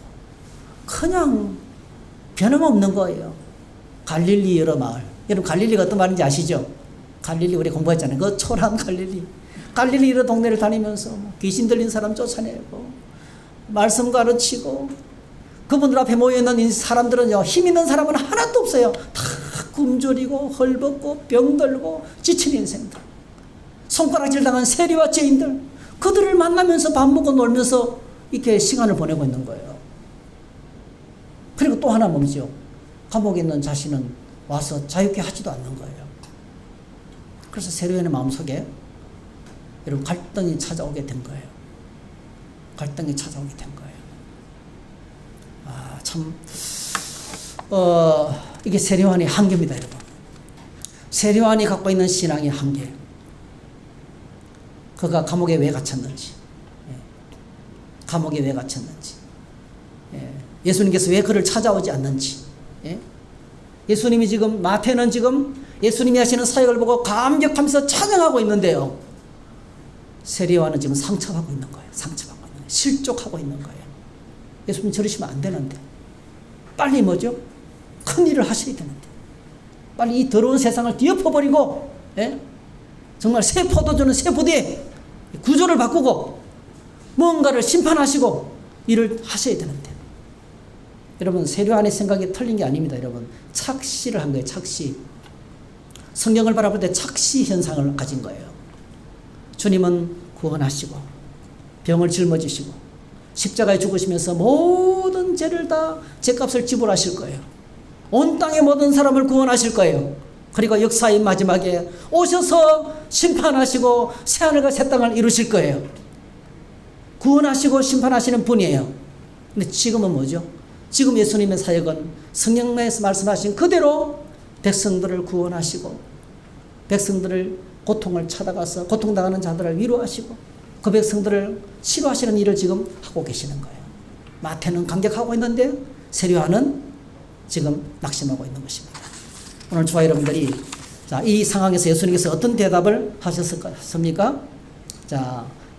그냥 변함없는 거예요. 갈릴리 여러 마을. 여러분 갈릴리가 어떤 말인지 아시죠? 갈릴리 우리 공부했잖아요. 그 초라한 갈릴리. 갈릴리 여러 동네를 다니면서 귀신 들린 사람 쫓아내고 말씀 가르치고, 그분들 앞에 모여있는 사람들은요, 힘 있는 사람은 하나도 없어요. 다 굶주리고 헐벗고 병들고 지친 인생들, 손가락질 당한 세리와 죄인들, 그들을 만나면서 밥 먹고 놀면서 이렇게 시간을 보내고 있는 거예요. 그리고 또 하나 뭐죠? 감옥에 있는 자신은 와서 자유케 하지도 않는 거예요. 그래서 세리와의 마음속에 여러분 갈등이 찾아오게 된 거예요. 갈등이 찾아오게 된 거예요. 참 이게 세리와의 한계입니다, 여러분. 세리와이 갖고 있는 신앙의 한계. 그가 감옥에 왜 갇혔는지, 감옥에 왜 갇혔는지, 예수님께서 왜 그를 찾아오지 않는지. 예수님이 지금 마태는 지금 예수님이 하시는 사역을 보고 감격하면서 찬양하고 있는데요, 세리와는 지금 상처받고 있는 거예요. 상처받고 있는 거예요. 실족하고 있는 거예요. 예수님 저러시면 안 되는데, 빨리 뭐죠? 큰 일을 하셔야 되는데, 빨리 이 더러운 세상을 뒤엎어버리고, 정말 새 포도주는 새 부대에 구조를 바꾸고 뭔가를 심판하시고 일을 하셔야 되는데, 여러분 세리와의 생각이 틀린 게 아닙니다. 여러분 착시를 한 거예요. 착시. 성경을 바라볼 때 착시 현상을 가진 거예요. 주님은 구원하시고 병을 짊어지시고 십자가에 죽으시면서 모든 죄를 다 죄값을 지불하실 거예요. 온 땅의 모든 사람을 구원하실 거예요. 그리고 역사의 마지막에 오셔서 심판하시고 새하늘과 새 땅을 이루실 거예요. 구원하시고 심판하시는 분이에요. 근데 지금은 뭐죠? 지금 예수님의 사역은 성령에서 말씀하신 그대로 백성들을 구원하시고 백성들을 고통을 찾아가서 고통당하는 자들을 위로하시고 그 백성들을 치료하시는 일을 지금 하고 계시는 거예요. 마태는 감격하고 있는데 세리와는 지금 낙심하고 있는 것입니다. 오늘 저와 여러분들이 이 상황에서 예수님께서 어떤 대답을 하셨습니까?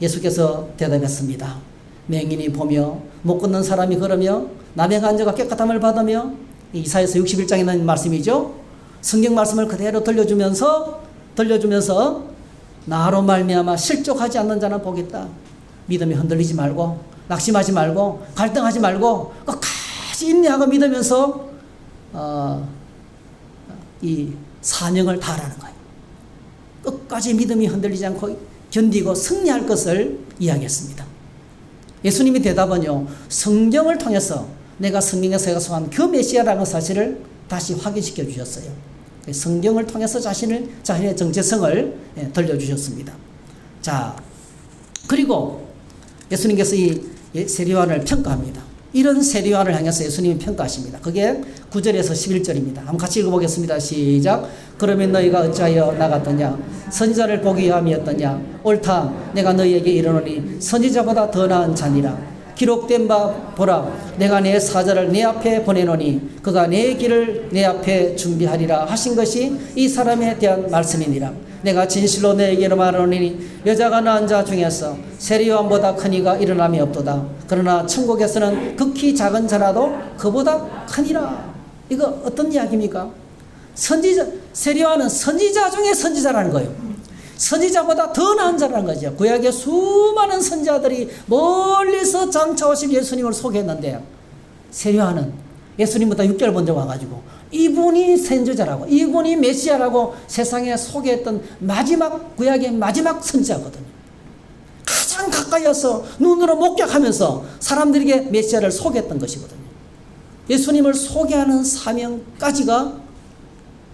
예수께서 대답했습니다. 맹인이 보며 못 걷는 사람이 걸으며 남의 간저가 깨끗함을 받으며, 이사야서 61장에 있는 말씀이죠. 성경 말씀을 그대로 들려주면서 나로 말미암아 실족하지 않는 자는 복있다. 믿음이 흔들리지 말고 낙심하지 말고 갈등하지 말고 끝까지 인내하고 믿으면서 이 사명을 다하라는 거예요. 끝까지 믿음이 흔들리지 않고 견디고 승리할 것을 이야기했습니다. 예수님의 대답은요, 성경을 통해서 내가 성경에서 약속한 그 메시아라는 사실을 다시 확인시켜 주셨어요. 성경을 통해서 자신의 정체성을 들려주셨습니다. 그리고 예수님께서 이 세리와를 평가합니다. 이런 세리와를 향해서 예수님이 평가하십니다. 그게 9절에서 11절입니다. 한번 같이 읽어보겠습니다. 시작. 그러면 너희가 어찌하여 나갔더냐? 선지자를 보기 위함이었더냐? 옳다. 내가 너희에게 이르노니 선지자보다 더 나은 자니라. 기록된 바 보라, 내가 내 사자를 내 앞에 보내노니 그가 내 길을 내 앞에 준비하리라 하신 것이 이 사람에 대한 말씀이니라. 내가 진실로 너에게로 말하노니 여자가 낳은 자 중에서 세리와보다 큰 이가 일어남이 없도다. 그러나 천국에서는 극히 작은 자라도 그보다 크니라. 이거 어떤 이야기입니까? 세리와는 선지자 중에 선지자라는 거예요. 선지자보다 더 나은 자라는 거죠. 구약의 수많은 선지자들이 멀리서 장차 오실 예수님을 소개했는데, 세리와는 예수님보다 6개월 먼저 와가지고 이분이 선지자라고, 이분이 메시아라고 세상에 소개했던 구약의 마지막 선지자거든요. 가장 가까이서 눈으로 목격하면서 사람들에게 메시아를 소개했던 것이거든요. 예수님을 소개하는 사명까지가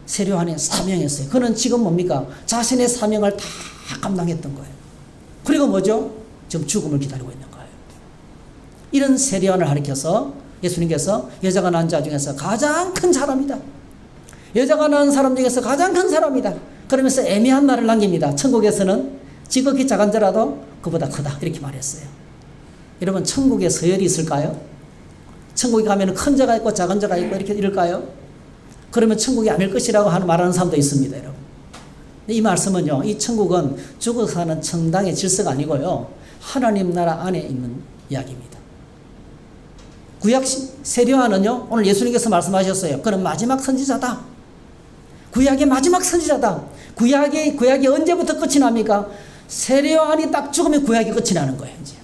세례요한의 사명이었어요. 그는 지금 뭡니까? 자신의 사명을 다 감당했던 거예요. 그리고 뭐죠? 지금 죽음을 기다리고 있는 거예요. 이런 세례요한을 가리켜서 예수님께서 여자가 낳은 자 중에서 가장 큰 사람이다. 여자가 낳은 사람 중에서 가장 큰 사람이다. 그러면서 애매한 말을 남깁니다. 천국에서는 지극히 작은 자라도 그보다 크다. 이렇게 말했어요. 여러분, 천국에 서열이 있을까요? 천국에 가면 큰 자가 있고 작은 자가 있고 이렇게 이럴까요? 그러면 천국이 아닐 것이라고 말하는 사람도 있습니다, 여러분. 이 말씀은요, 이 천국은 죽어서 사는 천당의 질서가 아니고요, 하나님 나라 안에 있는 이야기입니다. 구약 세례요한은요, 오늘 예수님께서 말씀하셨어요. 그는 마지막 선지자다. 구약의 마지막 선지자다. 구약이 언제부터 끝이 납니까? 세례요한이 딱 죽으면 구약이 끝이 나는 거예요, 이제.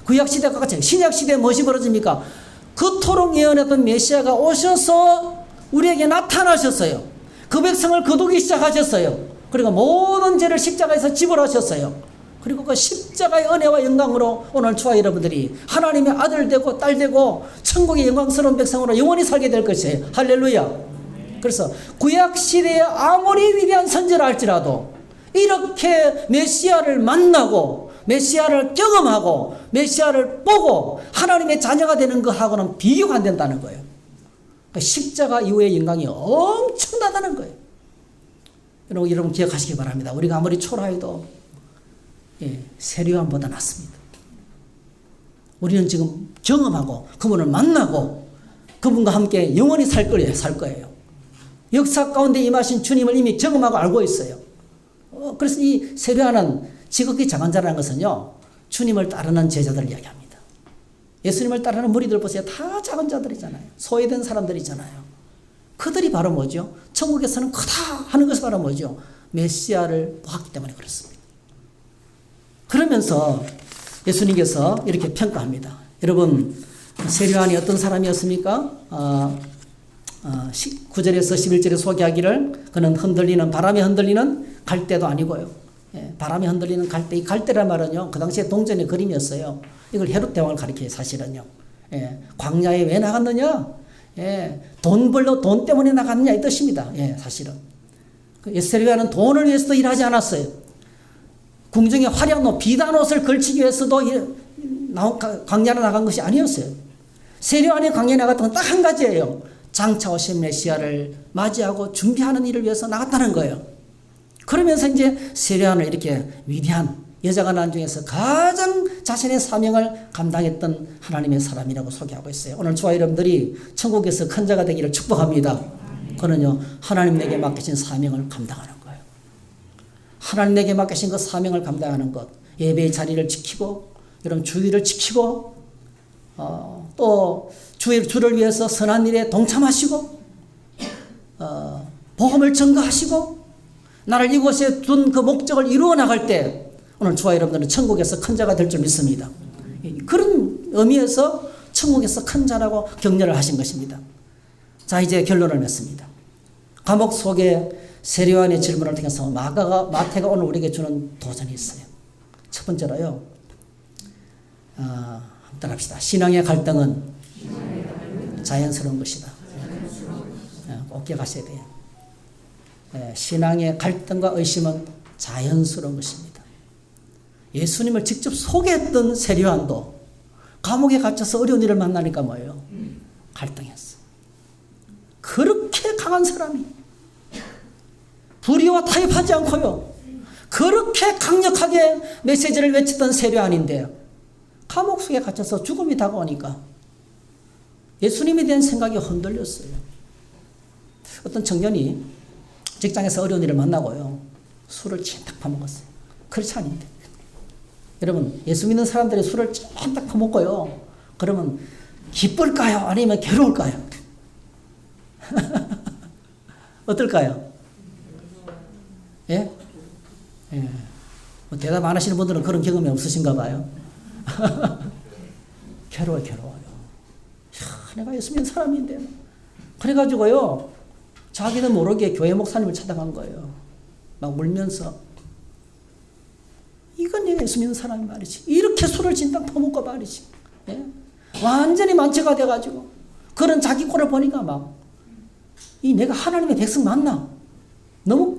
구약 시대가 끝이에요. 신약 시대에 무엇이 벌어집니까? 그토록 예언했던 메시아가 오셔서 우리에게 나타나셨어요. 그 백성을 거두기 시작하셨어요. 그리고 모든 죄를 십자가에서 지불하셨어요. 그리고 그 십자가의 은혜와 영광으로 오늘 저와 여러분들이 하나님의 아들 되고 딸 되고 천국의 영광스러운 백성으로 영원히 살게 될 것이에요. 할렐루야. 그래서 구약시대에 아무리 위대한 선지라 할지라도 이렇게 메시아를 만나고 메시아를 경험하고 메시아를 보고 하나님의 자녀가 되는 것하고는 비교가 안 된다는 거예요. 그러니까 십자가 이후의 영광이 엄청나다는 거예요. 여러분 기억하시기 바랍니다. 우리가 아무리 초라해도 세례요한보다 낫습니다. 우리는 지금 경험하고 그분을 만나고 그분과 함께 영원히 살 거예요. 역사 가운데 임하신 주님을 이미 경험하고 알고 있어요. 그래서 이 세례요한은 지극히 작은 자라는 것은요, 주님을 따르는 제자들을 이야기합니다. 예수님을 따르는 무리들 보세요. 다 작은 자들이잖아요. 소외된 사람들이잖아요. 그들이 바로 뭐죠? 천국에서는 크다 하는 것이 바로 뭐죠? 메시아를 보았기 때문에 그렇습니다. 그러면서 예수님께서 이렇게 평가합니다. 여러분, 세례요한이 어떤 사람이었습니까? 9절에서 11절에 소개하기를 그는 바람에 흔들리는 갈대도 아니고요. 바람에 흔들리는 갈대, 이 갈대란 말은요, 그 당시에 동전의 그림이었어요. 이걸 헤롯 대왕을 가리켜요, 사실은요. 광야에 왜 나갔느냐? 돈 때문에 나갔느냐 이 뜻입니다. 사실은. 세례요한은 돈을 위해서도 일하지 않았어요. 궁정에 화려한 옷, 비단 옷을 걸치기 위해서도 광야로 나간 것이 아니었어요. 세례요한이 광야에 나갔던 건 딱 한 가지예요. 장차 오신 메시아를 맞이하고 준비하는 일을 위해서 나갔다는 거예요. 그러면서 이제 세례요한을 이렇게 위대한 여자가 낳은 중에서 가장 자신의 사명을 감당했던 하나님의 사람이라고 소개하고 있어요. 오늘 저와 여러분들이 천국에서 큰 자가 되기를 축복합니다. 그는요, 하나님 내게 맡기신 사명을 감당하는 거예요. 하나님 내게 맡기신 그 사명을 감당하는 것, 예배의 자리를 지키고 여러분 주의를 지키고 또 주를 위해서 선한 일에 동참하시고 복음을 전가하시고 나를 이곳에 둔 그 목적을 이루어 나갈 때 오늘 저와 여러분들은 천국에서 큰 자가 될 줄 믿습니다. 그런 의미에서 천국에서 큰 자라고 격려를 하신 것입니다. 자, 이제 결론을 맺습니다. 감옥 속에 세례요한의 질문을 통해서 마태가 오늘 우리에게 주는 도전이 있어요. 첫 번째로요, 한번 합시다. 신앙의 갈등은 자연스러운 것이다. 꼭 기억하셔야 돼요. 신앙의 갈등과 의심은 자연스러운 것입니다. 예수님을 직접 소개했던 세례요한도 감옥에 갇혀서 어려운 일을 만나니까 뭐예요? 갈등했어. 그렇게 강한 사람이 불의와 타협하지 않고요, 그렇게 강력하게 메시지를 외쳤던 세례요한인데요, 감옥 속에 갇혀서 죽음이 다가오니까 예수님에 대한 생각이 흔들렸어요. 어떤 청년이 직장에서 어려운 일을 만나고요, 술을 찐딱 퍼먹었어요. 그렇지 않은데 여러분, 예수 믿는 사람들이 술을 찐딱 퍼먹고요, 그러면 기쁠까요? 아니면 괴로울까요? 어떨까요? 예? 뭐 대답 안 하시는 분들은 그런 경험이 없으신가 봐요. 괴로워요. 내가 예수 믿는 사람인데. 그래가지고요, 자기는 모르게 교회 목사님을 찾아간 거예요. 막 울면서. 이건 내가 예수 믿는 사람이 말이지. 이렇게 술을 진탕 퍼먹고 말이지. 예? 완전히 만취가 돼가지고. 그런 자기 꼴을 보니까 내가 하나님의 백성 맞나? 너무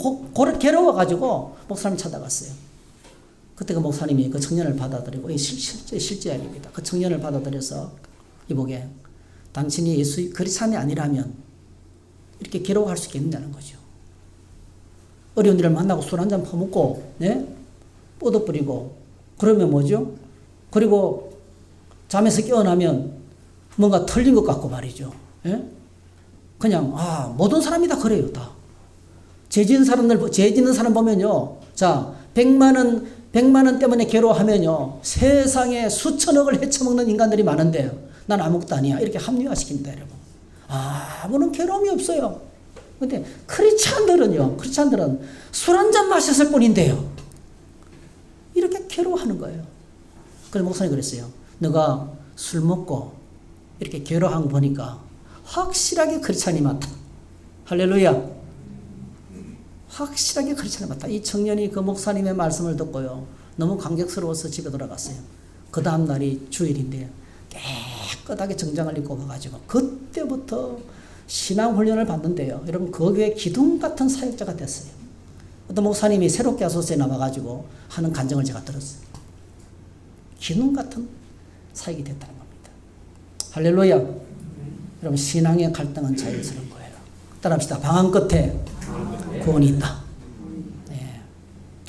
괴로워가지고 목사님 찾아갔어요. 그때 그 목사님이 그 청년을 받아들이고, 실제 일입니다. 그 청년을 받아들여서 이보게, 당신이 예수 그리스도인이 아니라면 이렇게 괴로워할 수 있겠느냐는 거죠. 어려운 일을 만나고 술 한잔 퍼먹고, 뻗어버리고, 그러면 뭐죠? 그리고 잠에서 깨어나면 뭔가 털린 것 같고 말이죠. 그냥, 모든 사람이 다 그래요, 다. 죄 짓는 사람 보면요. 자, 100만 원 때문에 괴로워하면요. 세상에 수천억을 헤쳐먹는 인간들이 많은데요. 난 아무것도 아니야. 이렇게 합리화시킵니다, 여러분. 아무런 괴로움이 없어요. 근데 크리스찬들은 술 한잔 마셨을 뿐인데요. 이렇게 괴로워하는 거예요. 그래서 목사님이 그랬어요. 너가 술 먹고 이렇게 괴로워한 거 보니까 확실하게 크리스찬이 맞다. 할렐루야. 확실하게 크리스찬이 맞다. 이 청년이 그 목사님의 말씀을 듣고요. 너무 감격스러워서 집에 돌아갔어요. 그 다음 날이 주일인데 깨끗하게 정장을 입고 가가지고 그때부터 신앙훈련을 받는데요. 여러분 그 교회 기둥 같은 사역자가 됐어요. 어떤 목사님이 새롭게 아소스에 나와가지고 하는 간증을 제가 들었어요. 기둥 같은 사역이 됐다는 겁니다. 할렐루야. 여러분 신앙의 갈등은 자연스러운 거예요. 따라합시다. 방황 끝에 구원이 있다.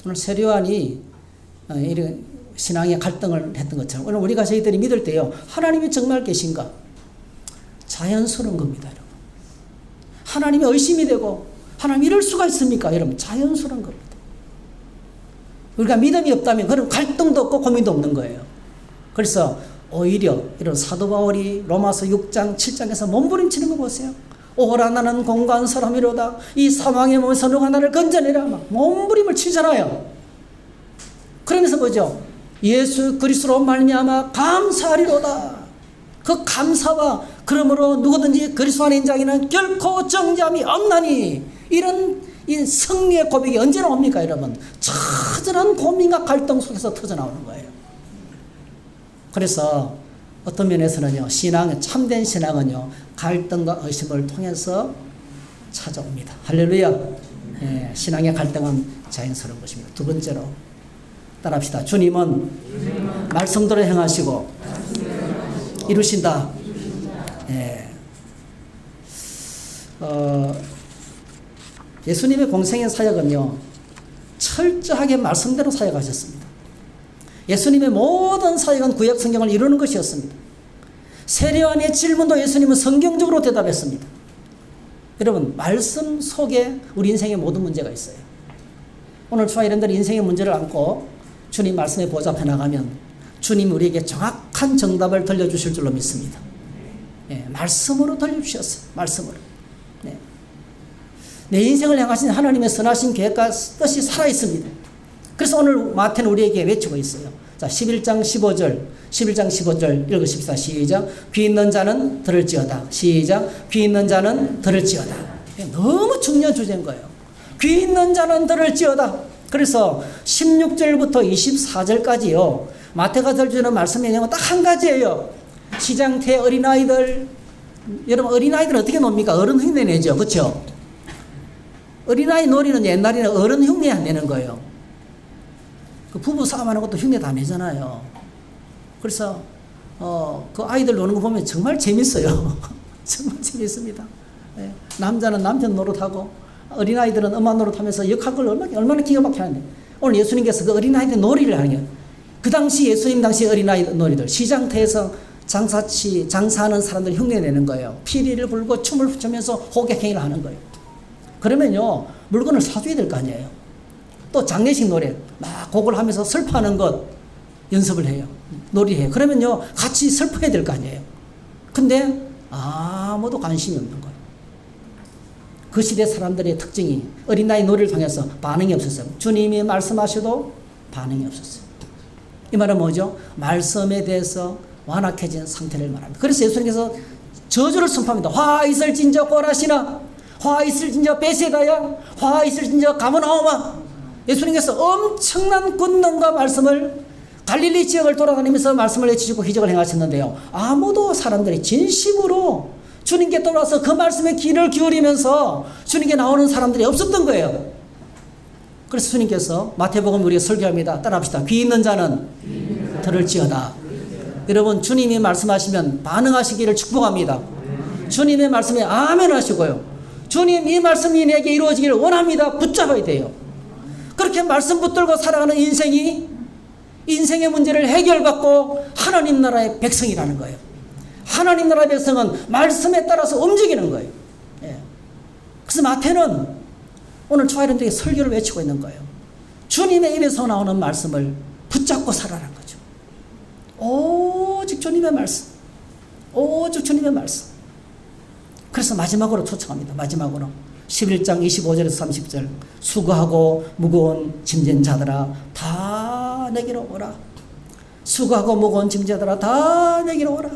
오늘 세례요한이 이런 신앙의 갈등을 했던 것처럼 오늘 우리가 저희들이 믿을 때요. 하나님이 정말 계신가? 자연스러운 겁니다. 여러분. 하나님이 의심이 되고 하나님 이럴 수가 있습니까? 여러분 자연스러운 겁니다. 우리가 믿음이 없다면 그런 갈등도 없고 고민도 없는 거예요. 그래서 오히려 이런 사도 바울이 로마서 6장 7장에서 몸부림치는 거 보세요. 오라 나는 공고한 사람이로다. 이 사망의 몸에서 누가 나를 건져내라. 막 몸부림을 치잖아요. 그러면서 뭐죠? 예수 그리스도로 말미암아 감사하리로다. 그 감사와 그러므로 누구든지 그리스도 안에 있는 자에게는 결코 정죄함이 없나니. 이런 이 승리의 고백이 언제나 옵니까 여러분? 처절한 고민과 갈등 속에서 터져나오는 거예요. 그래서 어떤 면에서는요, 참된 신앙은요, 갈등과 의심을 통해서 찾아옵니다. 할렐루야. 신앙의 갈등은 자연스러운 것입니다. 두 번째로, 따라합시다. 주님은 말씀대로 행하시고 이루신다. 예수님의 공생의 사역은요, 철저하게 말씀대로 사역하셨습니다. 예수님의 모든 사역은 구약 성경을 이루는 것이었습니다. 세례요한의 질문도 예수님은 성경적으로 대답했습니다. 여러분, 말씀 속에 우리 인생의 모든 문제가 있어요. 오늘 저와 여러분들이 인생의 문제를 안고 주님 말씀에 보좌해 나가면 주님 우리에게 정확한 정답을 들려주실 줄로 믿습니다. 말씀으로 들려주셨어요. 말씀으로. 내 인생을 향하신 하나님의 선하신 계획과 뜻이 살아있습니다. 그래서 오늘 마태는 우리에게 외치고 있어요. 자, 11장 15절 읽으십시다. 시작. 귀 있는 자는 들을지어다. 시작. 귀 있는 자는 들을지어다. 너무 중요한 주제인 거예요. 귀 있는 자는 들을지어다. 그래서 16절부터 24절까지요. 마태가 들려주는 말씀의 내용은 딱 한 가지예요. 시장태 어린아이들. 여러분 어린아이들은 어떻게 놉니까? 어른 흉내 내죠. 그렇죠? 어린아이 놀이는 옛날에는 어른 흉내 안 내는 거예요. 그 부부 싸움하는 것도 흉내 다 내잖아요. 그래서 그 아이들 노는 거 보면 정말 재밌어요. 정말 재밌습니다. 남자는 남편 노릇하고 어린아이들은 엄마 노릇하면서 역학을 얼마나 기가 막히게 하는데 오늘 예수님께서 그 어린아이들 놀이를 하는 거예요. 그 당시 예수님 당시 어린아이 놀이들 시장터에서 장사하는 사람들 흉내 내는 거예요. 피리를 불고 춤을 추면서 호객행위를 하는 거예요. 그러면요 물건을 사줘야 될 거 아니에요. 또 장례식 노래 막 곡을 하면서 슬퍼하는 것 연습을 해요. 놀이해요. 그러면요 같이 슬퍼해야 될 거 아니에요. 근데 아무도 관심이 없는 거예요. 그 시대 사람들의 특징이 어린아이 놀이를 통해서 반응이 없었어요. 주님이 말씀하셔도 반응이 없었어요. 이 말은 뭐죠? 말씀에 대해서 완악해진 상태를 말합니다. 그래서 예수님께서 저주를 선포합니다. 화 있을진저 꼬라시나 화 있을진저 베세다야 화 있을진저 가버나움아. 예수님께서 엄청난 권능과 말씀을 갈릴리 지역을 돌아다니면서 말씀을 해주시고 기적을 행하셨는데요. 아무도 사람들이 진심으로 주님께 돌아와서 그 말씀에 귀를 기울이면서 주님께 나오는 사람들이 없었던 거예요. 그래서 주님께서 마태복음 우리가 설교합니다. 따라합시다. 귀 있는 자는 들을지어다. 여러분, 주님이 말씀하시면 반응하시기를 축복합니다. 주님의 말씀에 아멘 하시고요. 주님, 이 말씀이 내게 이루어지기를 원합니다. 붙잡아야 돼요. 그렇게 말씀 붙들고 살아가는 인생이 인생의 문제를 해결받고 하나님 나라의 백성이라는 거예요. 하나님 나라의 백성은 말씀에 따라서 움직이는 거예요. 예. 그래서 마태는 오늘 초하련들에게 설교를 외치고 있는 거예요. 주님의 입에서 나오는 말씀을 붙잡고 살아라는 거죠. 오직 주님의 말씀. 오직 주님의 말씀. 그래서 마지막으로 초청합니다. 마지막으로 11장 25절에서 30절 수고하고 무거운 짐진 자들아 다 내게로 오라. 수고하고 무거운 짐진 자들아 다 내게로 오라.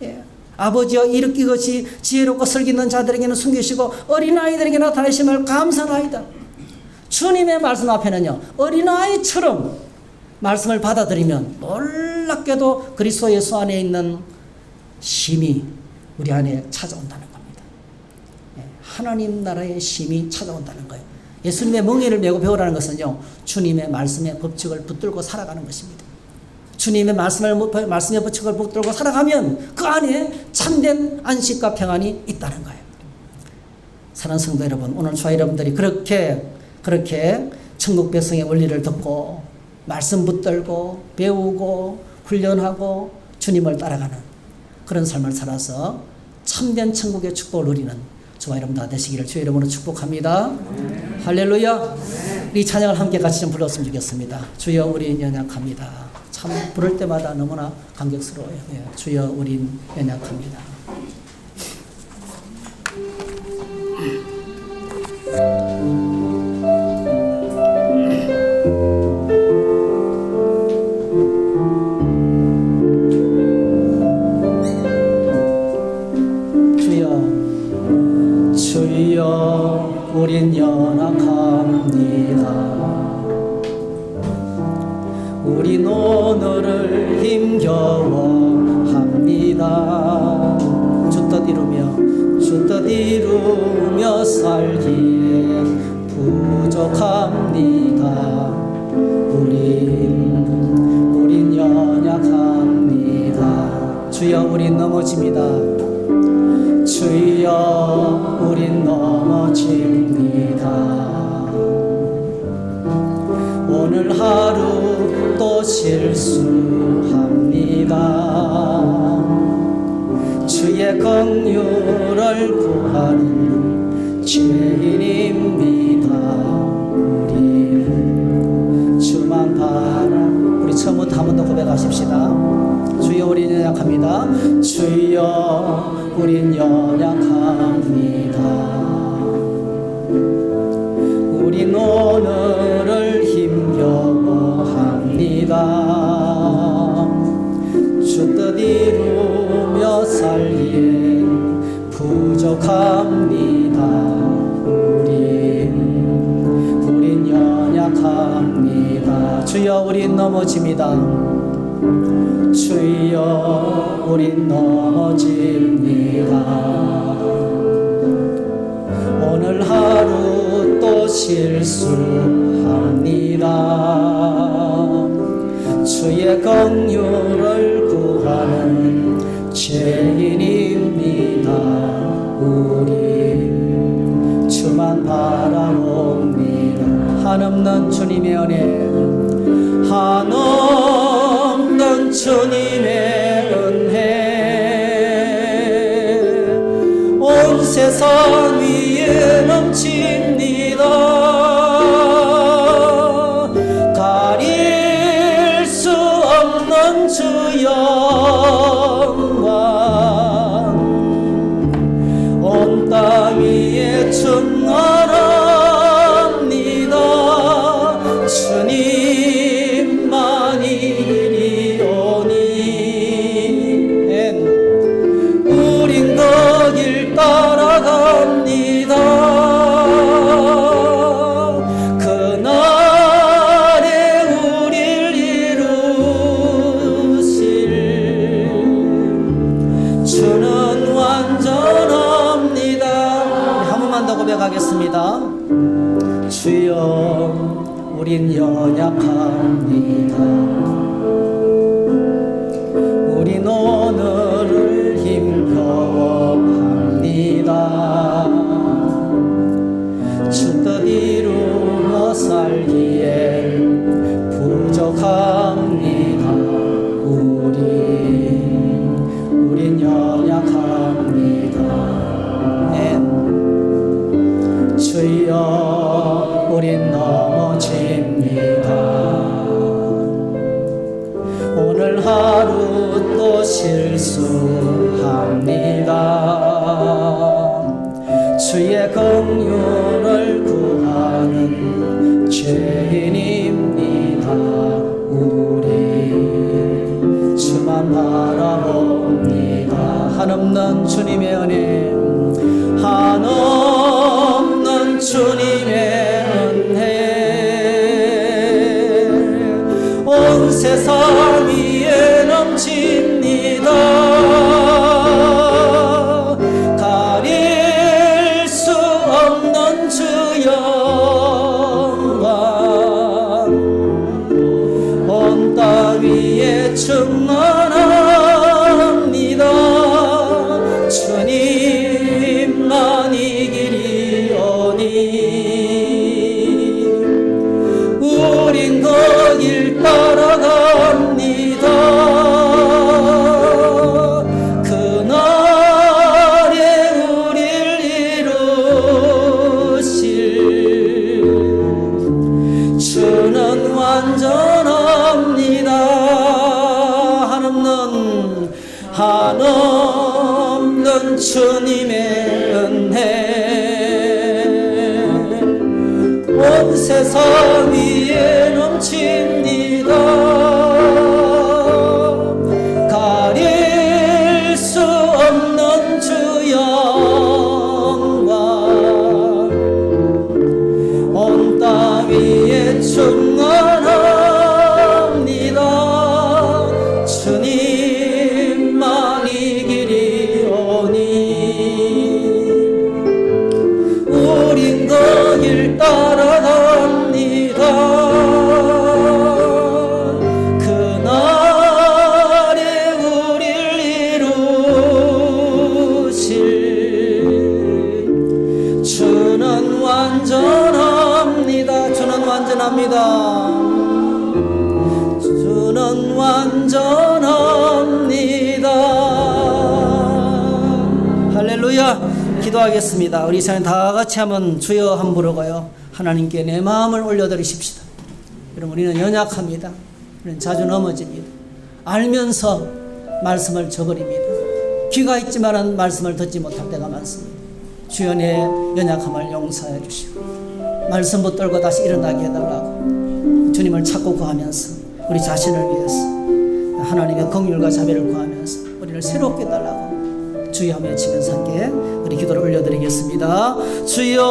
예. 아버지여 이것이 지혜롭고 설기는 자들에게는 숨기시고 어린아이들에게 나타내심을 감사하나이다. 주님의 말씀 앞에는요, 어린아이처럼 말씀을 받아들이면 놀랍게도 그리스도 예수 안에 있는 힘이 우리 안에 찾아온다는 겁니다. 예, 하나님 나라의 힘이 찾아온다는 거예요. 예수님의 멍에를 메고 배우라는 것은요, 주님의 말씀의 법칙을 붙들고 살아가는 것입니다. 주님의 말씀의 법칙을 붙들고 살아가면 그 안에 참된 안식과 평안이 있다는 거예요. 사랑하는 성도 여러분, 오늘 저와 여러분들이 그렇게 천국 백성의 원리를 듣고 말씀 붙들고 배우고 훈련하고 주님을 따라가는 그런 삶을 살아서 참된 천국의 축복을 누리는 저와 여러분 다 되시기를 주의 이름으로 축복합니다. 할렐루야. 이 찬양을 함께 같이 좀 불렀으면 좋겠습니다. 주여 우린 연약합니다. 참 부를 때마다 너무나 감격스러워요. 예, 주여 우린 연약합니다. 주여 우린 연약합니다. 우린 오늘을 힘겨워합니다. 주 뜻 이루며 살기에 부족합니다. 우린 연약합니다. 주여 우린 넘어집니다. 주여 우린 넘어집니다. 오늘 하루 또 실수합니다. 주의 긍휼을 구하는 죄인입니다. 우리 주만 바라. 우리 처음부터 한 번 더 고백하십시다. 주여 우린 연약합니다. 주여 우린 연약합니다. 우린 오늘을 힘겨워합니다. 주 뜻 이루며 살기에 부족합니다. 우린 연약합니다. 주여 우린 넘어집니다. 주여 우린 넘어집니다. 오늘 하루 또 실수합니다. 주의 긍휼을 구하는 죄인입니다. 우리 주만 바라봅니다. 한없는 주님의 은혜, 한없는 주님의 은혜 온 세상 위에 넘칩니다. 가릴 수 없는 주 영광 온 땅 위에 충만합니다. 주님만이 우린 그 길 따라갑니다. 그날에 우릴 이루실 주는 완전 고백하겠습니다. 주여 우린 연약합니다. 우린 오늘을 힘겨워합니다. 주 뜻 이루어 살기에 부족합니다. 우린 연약합니다. 주여 우린 넘어집니다. 오늘 하루 또 실수합니다. 주의 긍휼을 구하는 죄인입니다. 우리 주만 바라봅니다. 한없는 주님의 은혜, 한없는 주님의 은혜, 온 세상 위에 넘칩니다. 가릴 수 없는 주 영광, 온 땅 위에 충만합니다. 주님만 이기리오니 우린 그 길 따라갑니다. 그날에 우릴 이루실 주는 완전합니다. 한없는 주님의 은혜, 온 세상 위에 넘칩니다. 가릴 수 없는 주 영광, 온 땅 위에 충만합니다. 주님만 이기리오니 우린 그 길 따라갑니다. 그날에 우릴 이루실 주는 완전합니다. 주는 완전합니다. 주는 완전합니다. 할렐루야. 기도하겠습니다. 우리 이사님 다 같이 한번 주여 한번 부르고요, 하나님께 내 마음을 올려드리십시다. 여러분, 우리는 연약합니다. 우리는 자주 넘어집니다. 알면서 말씀을 저버립니다. 귀가 있지만은 말씀을 듣지 못할 때가 많습니다. 주여 내 연약함을 용서해 주시고 말씀 붙들고 다시 일어나게 해달라고 주님을 찾고 구하면서 우리 자신을 위해서 하나님의 긍휼과 자비를 구하면서 우리를 새롭게 해달라고 주여 하며 외치면서 함께 우리 기도를 올려드리겠습니다. 주여